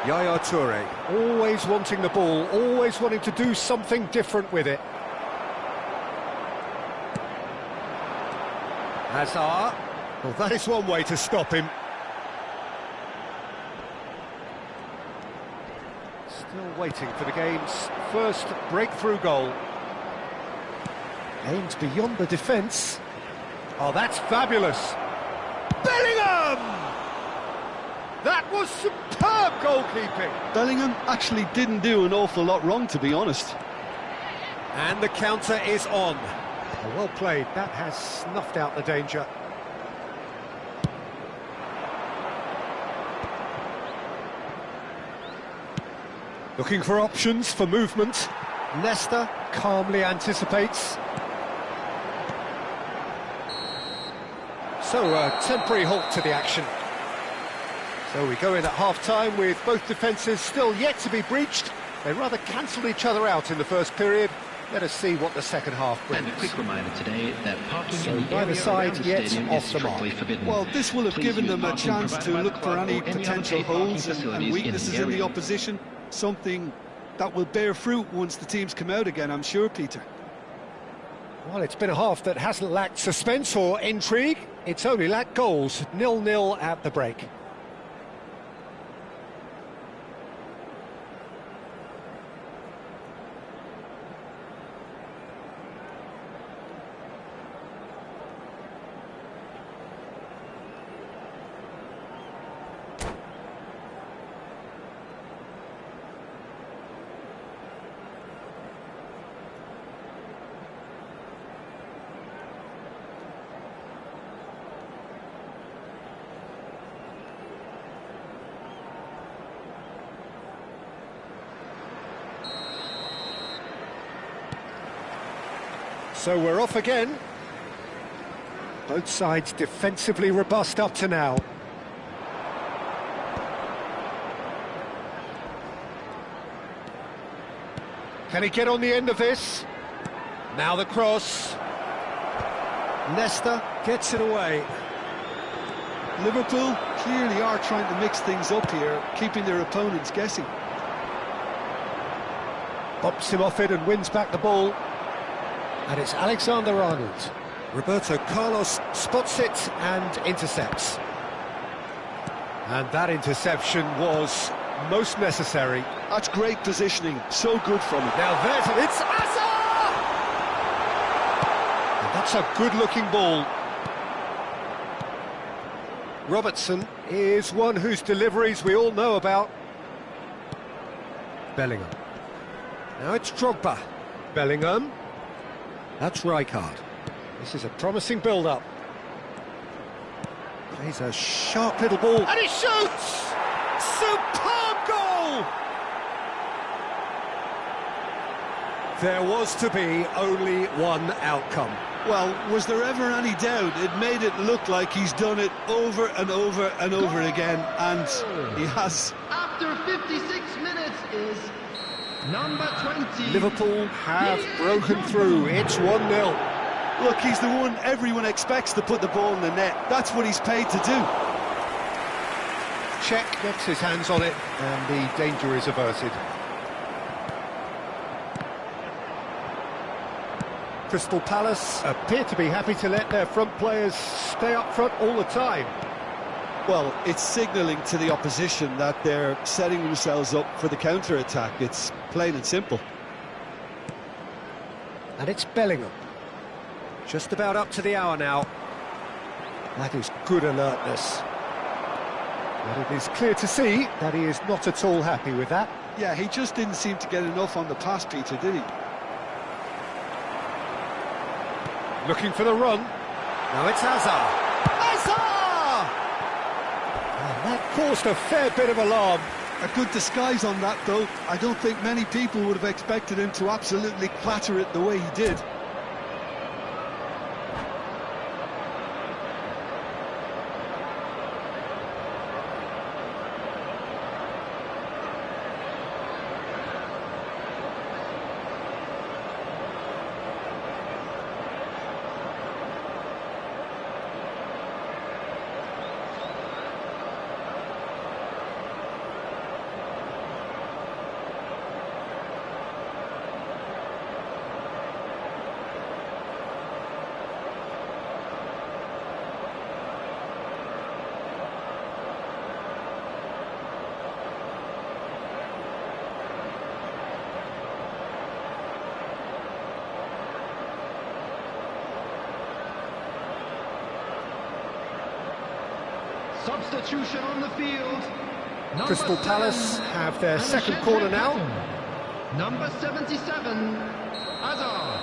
Yaya Toure, always wanting the ball, always wanting to do something different with it. Hazard. Well, that is one way to stop him. Still waiting for the game's first breakthrough goal. Aimed beyond the defence. Oh, that's fabulous. Bellingham! That was superb goalkeeping. Bellingham actually didn't do an awful lot wrong, to be honest. And the counter is on. Oh, well played. That has snuffed out the danger. Looking for options for movement. Leicester calmly anticipates. So a temporary halt to the action. So we go in at half-time with both defences still yet to be breached. They rather cancelled each other out in the first period. Let us see what the second half brings. And a quick reminder today that parking in the neither area side around the yet stadium off is the mark. strictly forbidden. Well, this will have Please given use them a parking chance to provided by look the for club any or any potential other parking holes and facilities in the weaknesses in the area. opposition. Something that will bear fruit once the teams come out again, I'm sure, Peter. Well, it's been a half that hasn't lacked suspense or intrigue. It's only lacked goals. 0-0 at the break. So we're off again. Both sides defensively robust up to now. Can he get on the end of this? Now the cross. Leicester gets it away. Liverpool clearly are trying to mix things up here, keeping their opponents guessing. Bops him off it and wins back the ball. And it's Alexander-Arnold. Roberto Carlos spots it and intercepts. And that interception was most necessary. That's great positioning, so good from him. Now there's it, it's Hazard! And that's a good-looking ball. Robertson is one whose deliveries we all know about. Bellingham. Now it's Drogba. Bellingham. That's Rijkaard. This is a promising build-up. Plays a sharp little ball. And he shoots! Superb goal! There was to be only one outcome. Well, was there ever any doubt? It made it look like he's done it over and over and over again, and he has. After 56 minutes is number 20. Liverpool have broken through. It's 1-0. Look, he's the one everyone expects to put the ball in the net. That's what he's paid to do. Czech gets his hands on it, and the danger is averted. Crystal Palace appear to be happy to let their front players stay up front all the time. Well, it's signalling to the opposition that they're setting themselves up for the counter-attack. It's plain and simple. And it's Bellingham. Just about up to the hour now. That is good alertness. But it is clear to see that he is not at all happy with that. Yeah, he just didn't seem to get enough on the pass, Peter, did he? Looking for the run. Now it's Hazard. Hazard! And that caused a fair bit of alarm. A good disguise on that, though. I don't think many people would have expected him to absolutely clatter it the way he did. Substitution on the field. Number Crystal Palace 7, have their and second Sheffield corner now. Beckham. Number 77, Hazard.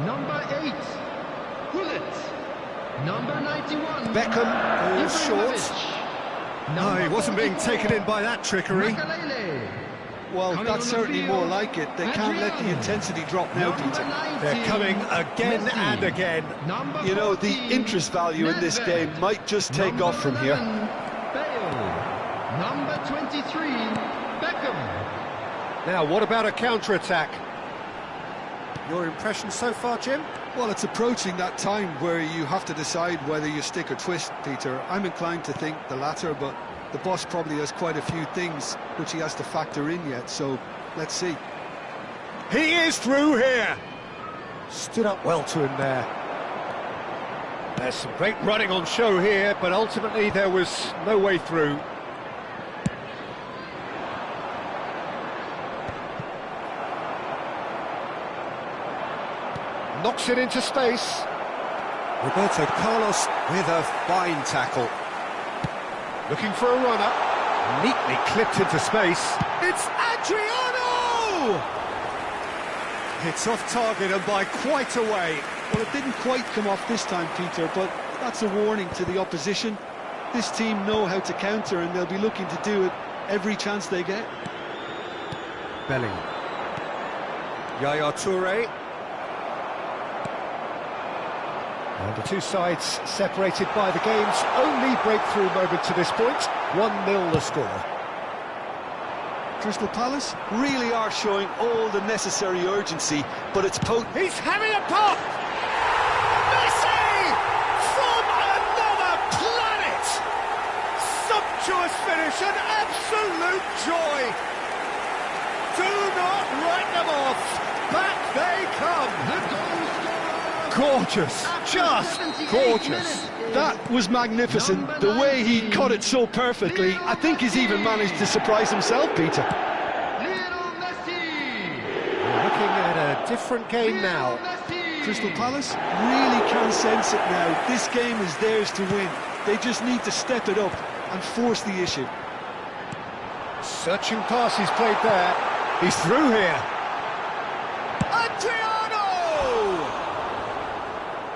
Number 8, Gullit. Number 91, Beckham falls short. Ibrahimovic. No, he Number wasn't being 44, taken in by that trickery. Makelele. Well, Coming that's on the certainly field, more like it. They can't let the Adrian. intensity drop now, Number Peter. 90, They're coming again Messi. and again. Number You know, the 14, interest value in this Nedved. game might just take Number off from here. 11, Bale. Number 23, Beckham. Now, what about a counter-attack? Your impression so far, Jim? Well, it's approaching that time where you have to decide whether you stick or twist, Peter. I'm inclined to think the latter, but the boss probably has quite a few things which he has to factor in yet, so let's see. He is through here. Stood up well to him there. There's some great running on show here, but ultimately there was no way through. Knocks it into space. Roberto Carlos with a fine tackle. Looking for a runner. Neatly clipped into space. It's Adriano! It's off target and by quite a way. Well, it didn't quite come off this time, Peter, but that's a warning to the opposition. This team know how to counter, and they'll be looking to do it every chance they get. Belling. Yaya Toure. And the two sides separated by the game's only breakthrough moment to this point. 1-0 the score. Crystal Palace really are showing all the necessary urgency, but it's potent. He's having a pop! Messi! From another planet! Sumptuous finish, an absolute joy! Do not write them off! Back they come! The goal scorer. Gorgeous! Just gorgeous! That was magnificent. The way he caught it so perfectly, I think he's even managed to surprise himself, Peter. Lionel Messi. We're looking at a different game now. Messi. Crystal Palace really can sense it now. This game is theirs to win. They just need to step it up and force the issue. Searching pass he's played there. He's through here. Adriano!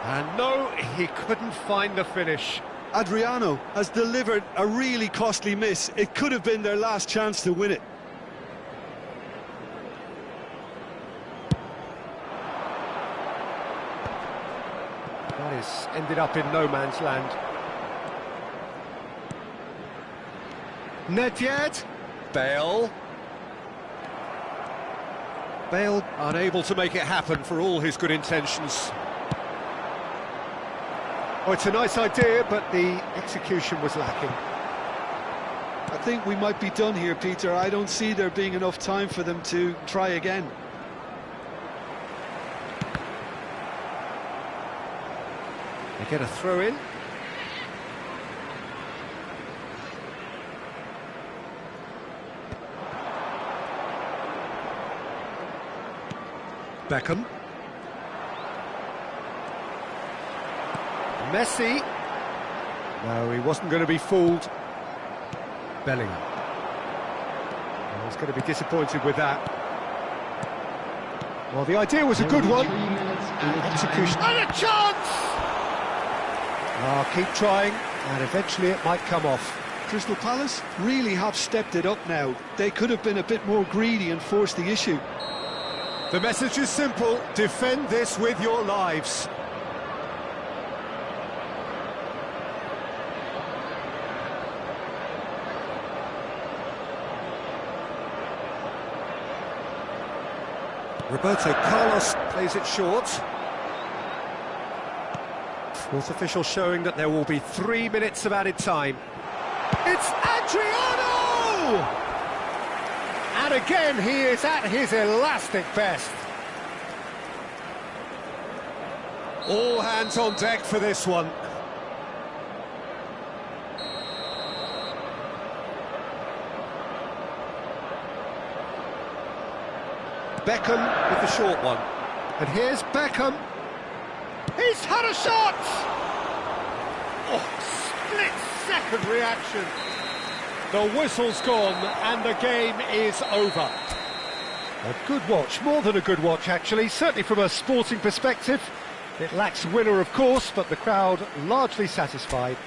And no, he couldn't find the finish. Adriano has delivered a really costly miss. It could have been their last chance to win it. That is ended up in no man's land. Nedved. Bale. Bale unable to make it happen for all his good intentions. Oh, it's a nice idea, but the execution was lacking. I think we might be done here, Peter. I don't see there being enough time for them to try again. They get a throw in. Beckham. Messi. No, he wasn't going to be fooled. Bellingham. Oh, he's going to be disappointed with that. Well, the idea was a good one. Execution. And a chance! Oh, keep trying, and eventually it might come off. Crystal Palace really have stepped it up now. They could have been a bit more greedy and forced the issue. The message is simple: defend this with your lives. Roberto Carlos plays it short. Fourth official showing that there will be 3 minutes of added time. It's Adriano! And again, he is at his elastic best. All hands on deck for this one. Beckham with the short one. And here's Beckham. He's had a shot! Oh, split split-second reaction. The whistle's gone and the game is over. A good watch, more than a good watch actually, certainly from a sporting perspective. It lacks winner of course, but the crowd largely satisfied.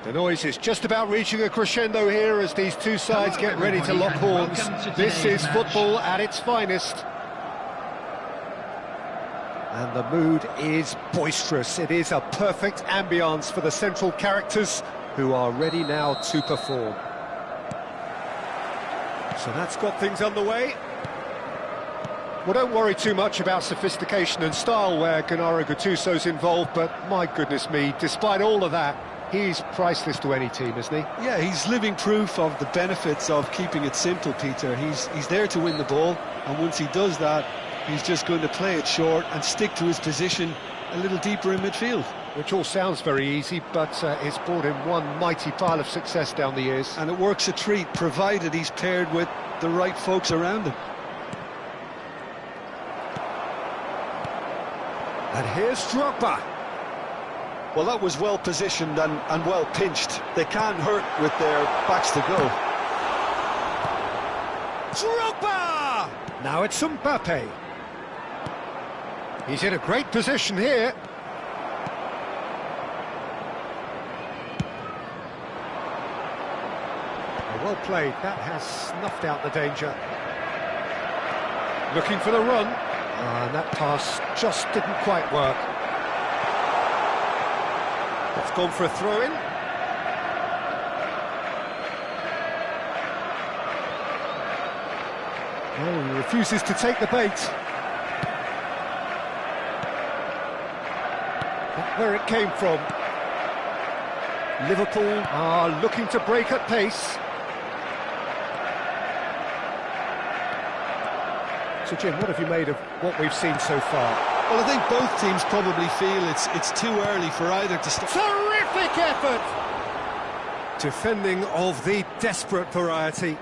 The noise is just about reaching a crescendo here as these two sides get ready to lock horns. This is football at its finest. And the mood is boisterous. It is a perfect ambience for the central characters who are ready now to perform. So that's got things underway. Well, don't worry too much about sophistication and style where Gennaro Gattuso's involved, but my goodness me, despite all of that, he's priceless to any team, isn't he? Yeah, he's living proof of the benefits of keeping it simple, Peter. He's there to win the ball, and once he does that, he's just going to play it short and stick to his position a little deeper in midfield. Which all sounds very easy, but it's brought him one mighty pile of success down the years. And it works a treat, provided he's paired with the right folks around him. And here's Drogba. Well, that was well positioned and well pinched. They can't hurt with their backs to go. Drogba! Now it's Mbappe. He's in a great position here. Well played. That has snuffed out the danger. Looking for the run. And that pass just didn't quite work. It's gone for a throw-in. Oh, he refuses to take the bait. That's where it came from. Liverpool are looking to break at pace. So, Jim, what have you made of what we've seen so far? Well, I think both teams probably feel it's too early for either to start. Terrific effort! Defending of the desperate variety.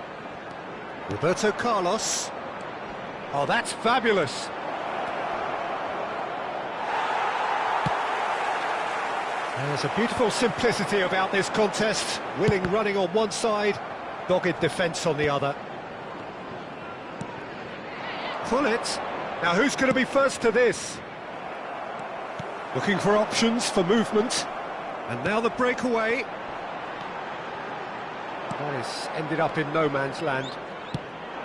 Roberto Carlos. Oh, that's fabulous. There's a beautiful simplicity about this contest. Willing running on one side, dogged defence on the other. Pull it. Now who's going to be first to this? Looking for options for movement. And now the breakaway. That has ended up in no man's land.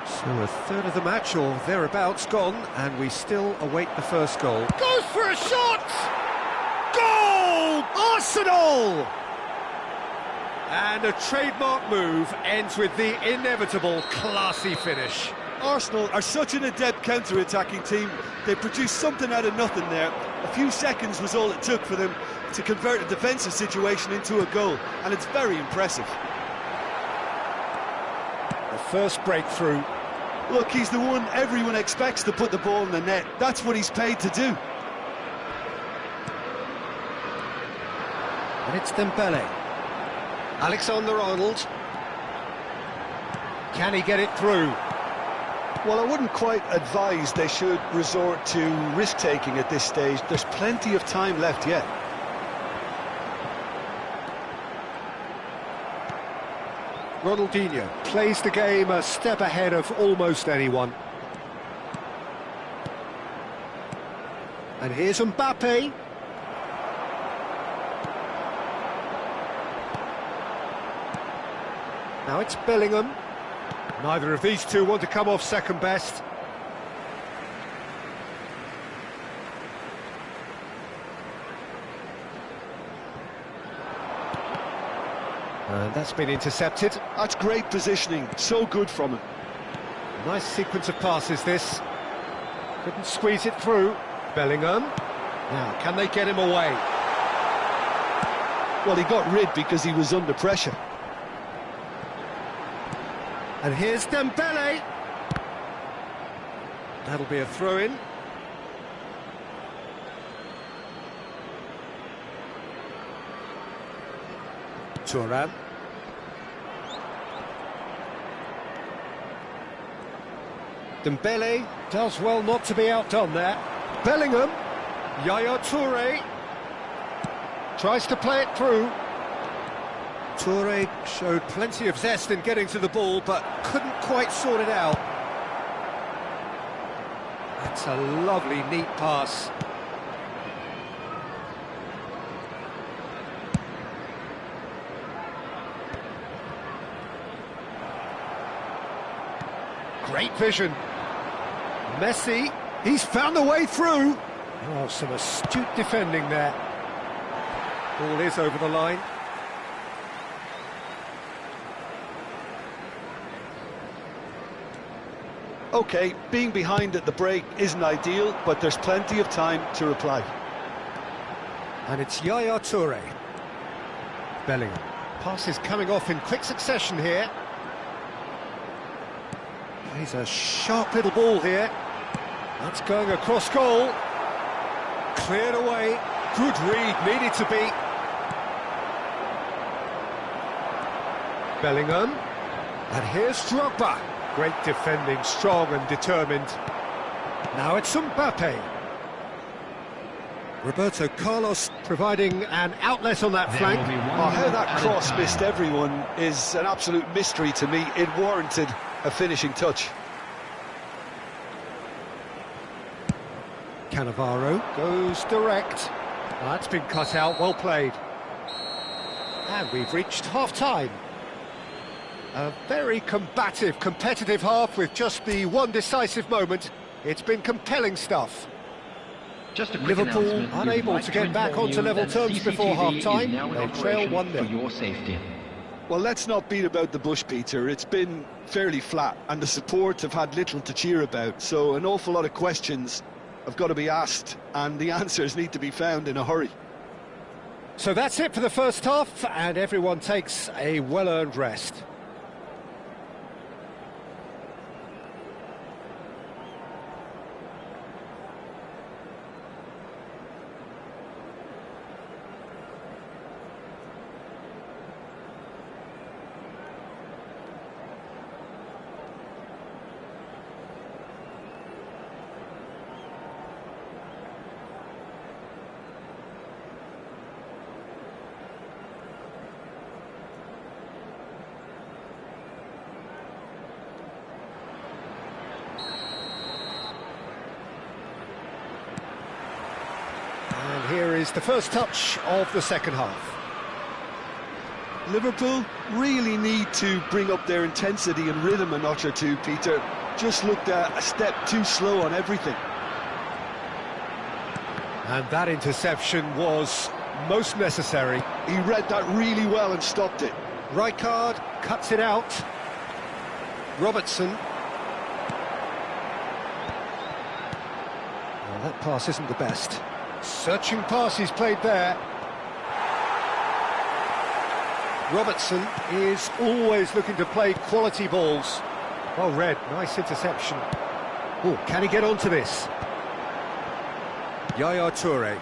So a third of the match or thereabouts gone, and we still await the first goal. Goes for a shot! Goal! Arsenal! And a trademark move ends with the inevitable classy finish. Arsenal are such an adept counter-attacking team. They produced something out of nothing there. A few seconds was all it took for them to convert a defensive situation into a goal, and it's very impressive. The first breakthrough. Look, he's the one everyone expects to put the ball in the net. That's what he's paid to do. And it's Dembele. Alexander-Arnold. Can he get it through? Well, I wouldn't quite advise they should resort to risk-taking at this stage. There's plenty of time left yet. Ronaldinho plays the game a step ahead of almost anyone. And here's Mbappe. Now it's Bellingham. Neither of these two want to come off second best. And that's been intercepted. That's great positioning, so good from him. Nice sequence of passes, this. Couldn't squeeze it through. Bellingham. Now, can they get him away? Well, he got rid because he was under pressure. And here's Dembele. That'll be a throw-in. Thuram. Dembele does well not to be outdone there. Bellingham. Yaya Toure. Tries to play it through. Toure showed plenty of zest in getting to the ball, but couldn't quite sort it out. That's a lovely, neat pass. Great vision. Messi, he's found the way through. Oh, some astute defending there. Ball is over the line. OK, being behind at the break isn't ideal, but there's plenty of time to reply. And it's Yaya Toure. Bellingham. Pass is coming off in quick succession here. He's a sharp little ball here. That's going across goal. Cleared away. Good read, needed to be. Bellingham. And here's Drogba. Great defending, strong and determined. Now it's Mbappe. Roberto Carlos providing an outlet on that flank. How that cross missed everyone is an absolute mystery to me. It warranted a finishing touch. Cannavaro goes direct. That's been cut out, well played. And we've reached half-time. A very combative, competitive half with just the one decisive moment. It's been compelling stuff. Just a quick Liverpool unable to get back onto level terms before half-time. They trail 1-0. For your safety. Well, let's not beat about the bush, Peter. It's been fairly flat, and the support have had little to cheer about. So an awful lot of questions have got to be asked, and the answers need to be found in a hurry. So that's it for the first half, and everyone takes a well-earned rest. Here is the first touch of the second half. Liverpool really need to bring up their intensity and rhythm a notch or two, Peter. Just looked a step too slow on everything. And that interception was most necessary. He read that really well and stopped it. Rijkaard cuts it out. Robertson. Well, that pass isn't the best. Searching pass he's played there. Robertson is always looking to play quality balls. Well read, nice interception. Oh, can he get onto this? Yaya Toure.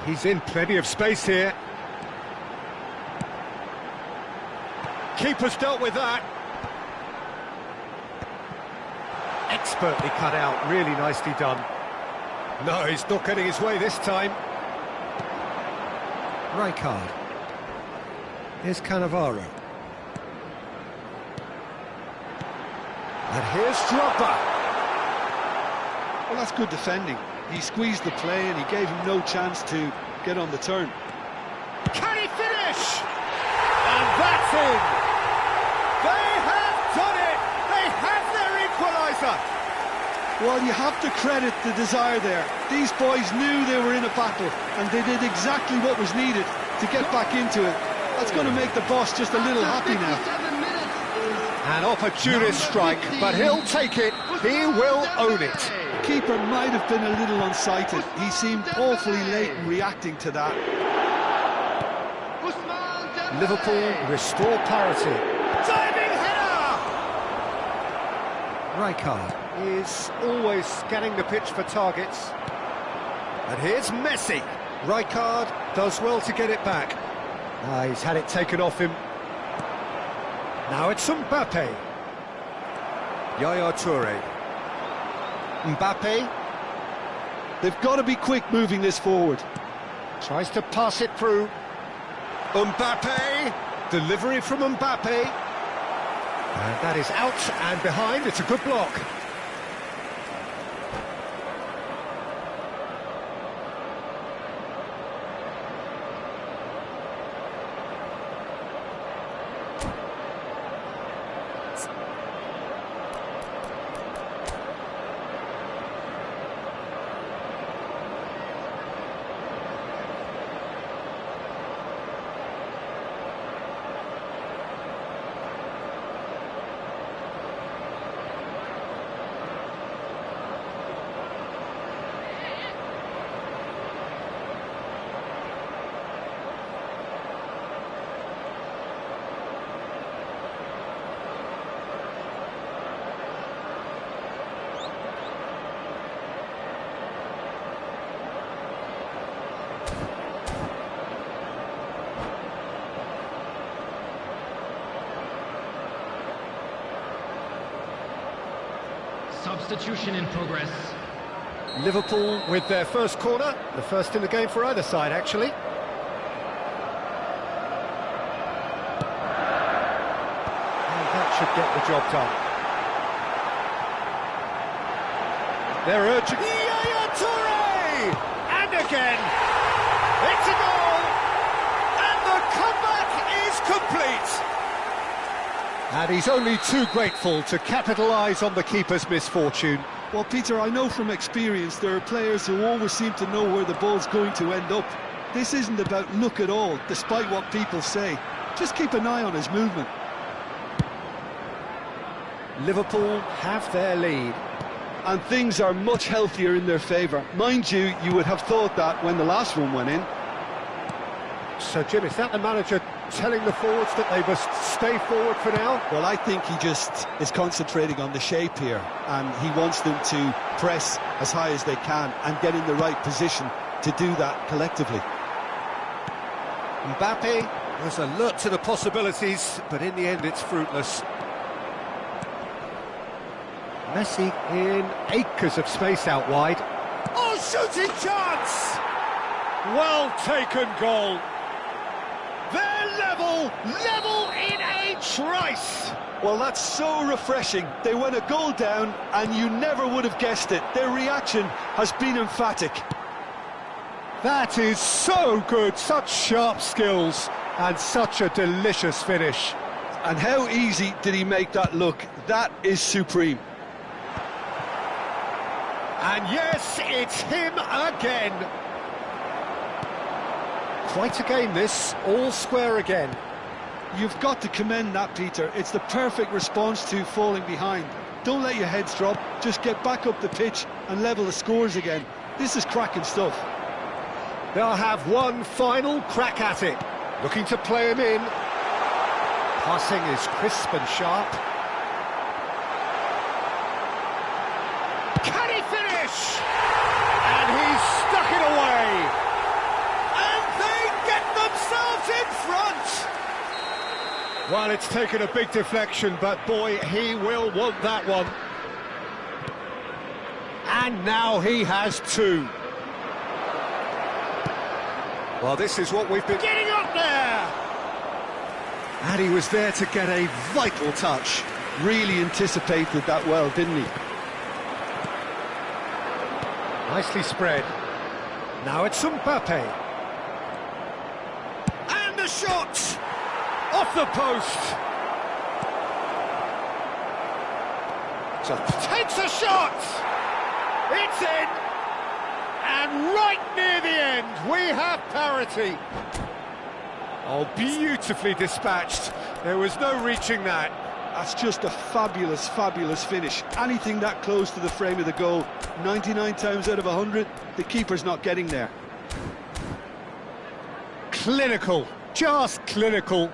He's in plenty of space here. Keeper's dealt with that. Expertly cut out, really nicely done. No, he's not getting his way this time. Rijkaard. Here's Cannavaro. And here's Drogba. Well, that's good defending. He squeezed the play and he gave him no chance to get on the turn. Can he finish? And that's in! They have done it! They have their equaliser! Well, you have to credit the desire there. These boys knew they were in a battle, and they did exactly what was needed to get back into it. That's going to make the boss just a little happy now. An opportunist strike, but he'll take it. He will own it. The keeper might have been a little unsighted. He seemed awfully late in reacting to that. Liverpool restore parity. Diving header! Rijkaard is always scanning the pitch for targets. And here's Messi. Rijkaard does well to get it back. He's had it taken off him. Now it's Mbappe. Yaya Toure. Mbappe. They've got to be quick moving this forward. Tries to pass it through. Mbappe. Delivery from Mbappe. And that is out and behind. It's a good block. Substitution in progress. Liverpool with their first corner, the first in the game for either side, actually. And that should get the job done. They're urging... Yaya Toure! And again! It's a goal! And the comeback is complete! And he's only too grateful to capitalise on the keeper's misfortune. Well, Peter, I know from experience there are players who always seem to know where the ball's going to end up. This isn't about luck at all, despite what people say. Just keep an eye on his movement. Liverpool have their lead. And things are much healthier in their favour. Mind you, you would have thought that when the last one went in. So, Jim, is that the manager telling the forwards that they must stay forward for now? Well, I think he just is concentrating on the shape here, and he wants them to press as high as they can and get in the right position to do that collectively. Mbappe was alert to the possibilities, but in the end it's fruitless. Messi in acres of space out wide. Oh, shooting chance! Well taken goal. They're level in a trice. Well, that's so refreshing. They went a goal down and you never would have guessed it. Their reaction has been emphatic. That is so good, such sharp skills and such a delicious finish. And how easy did he make that look? That is supreme. And yes, it's him again. Quite a game this, all square again. You've got to commend that, Peter. It's the perfect response to falling behind. Don't let your heads drop, just get back up the pitch and level the scores again. This is cracking stuff. They'll have one final crack at it. Looking to play him in. Passing is crisp and sharp. Can he finish? And he's stuck it away. And they get themselves in front. Well, it's taken a big deflection, but boy, he will want that one. And now he has two. Well, this is what we've been getting up there. And he was there to get a vital touch. Really anticipated that well, didn't he? Nicely spread. Now it's Mbappe. And the shot! Off the post! So takes a shot! It's in! And right near the end, we have parity. Oh, beautifully dispatched. There was no reaching that. That's just a fabulous, fabulous finish. Anything that close to the frame of the goal, 99 times out of 100, the keeper's not getting there. Clinical, just clinical.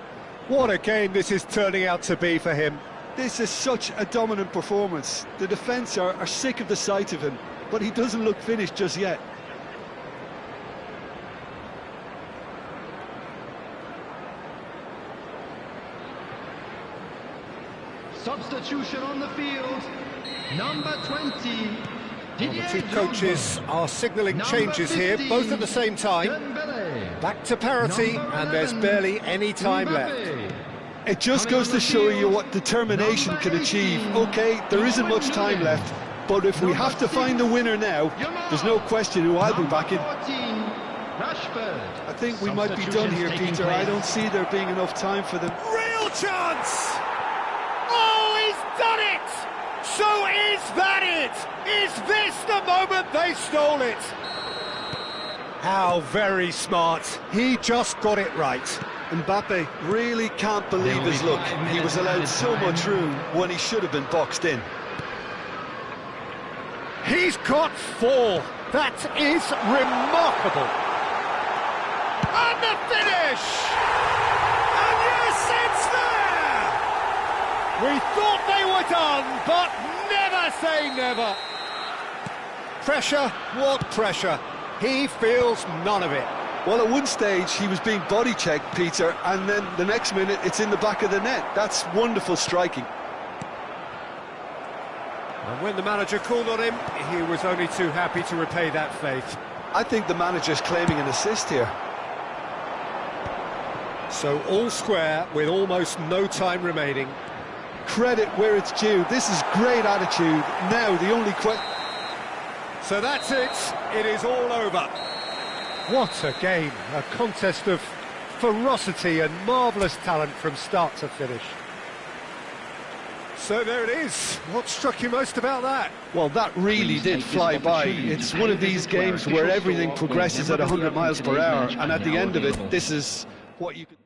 What a game this is turning out to be for him. This is such a dominant performance. The defence are sick of the sight of him, but he doesn't look finished just yet. Substitution on the field. Number 20. Well, the two coaches are signalling changes here, both at the same time. Back to parity, and there's barely any time left. It just goes to show you what determination can achieve. OK, there isn't much time left, but if we have to find a winner now, there's no question who I'll be backing. I think we might be done here, Peter. I don't see there being enough time for them. Real chance! Oh, he's done it! So is that it? Is this the moment they stole it? How very smart. He just got it right. Mbappe really can't believe his luck. He was allowed so much room when he should have been boxed in. He's got four. That is remarkable. And the finish! And yes, it's there! We thought they were done, but never say never. Pressure, what pressure? He feels none of it. Well, at one stage he was being body checked, Peter, and then the next minute it's in the back of the net. That's wonderful striking. And when the manager called on him, he was only too happy to repay that faith. I think the manager's claiming an assist here. So all square with almost no time remaining. Credit where it's due. This is great attitude. Now the only question... So that's it. It is all over. What a game. A contest of ferocity and marvellous talent from start to finish. So there it is. What struck you most about that? Well, that really did fly by. It's one of these games where everything progresses at 100 miles per hour, and at the end of it, this is what you could...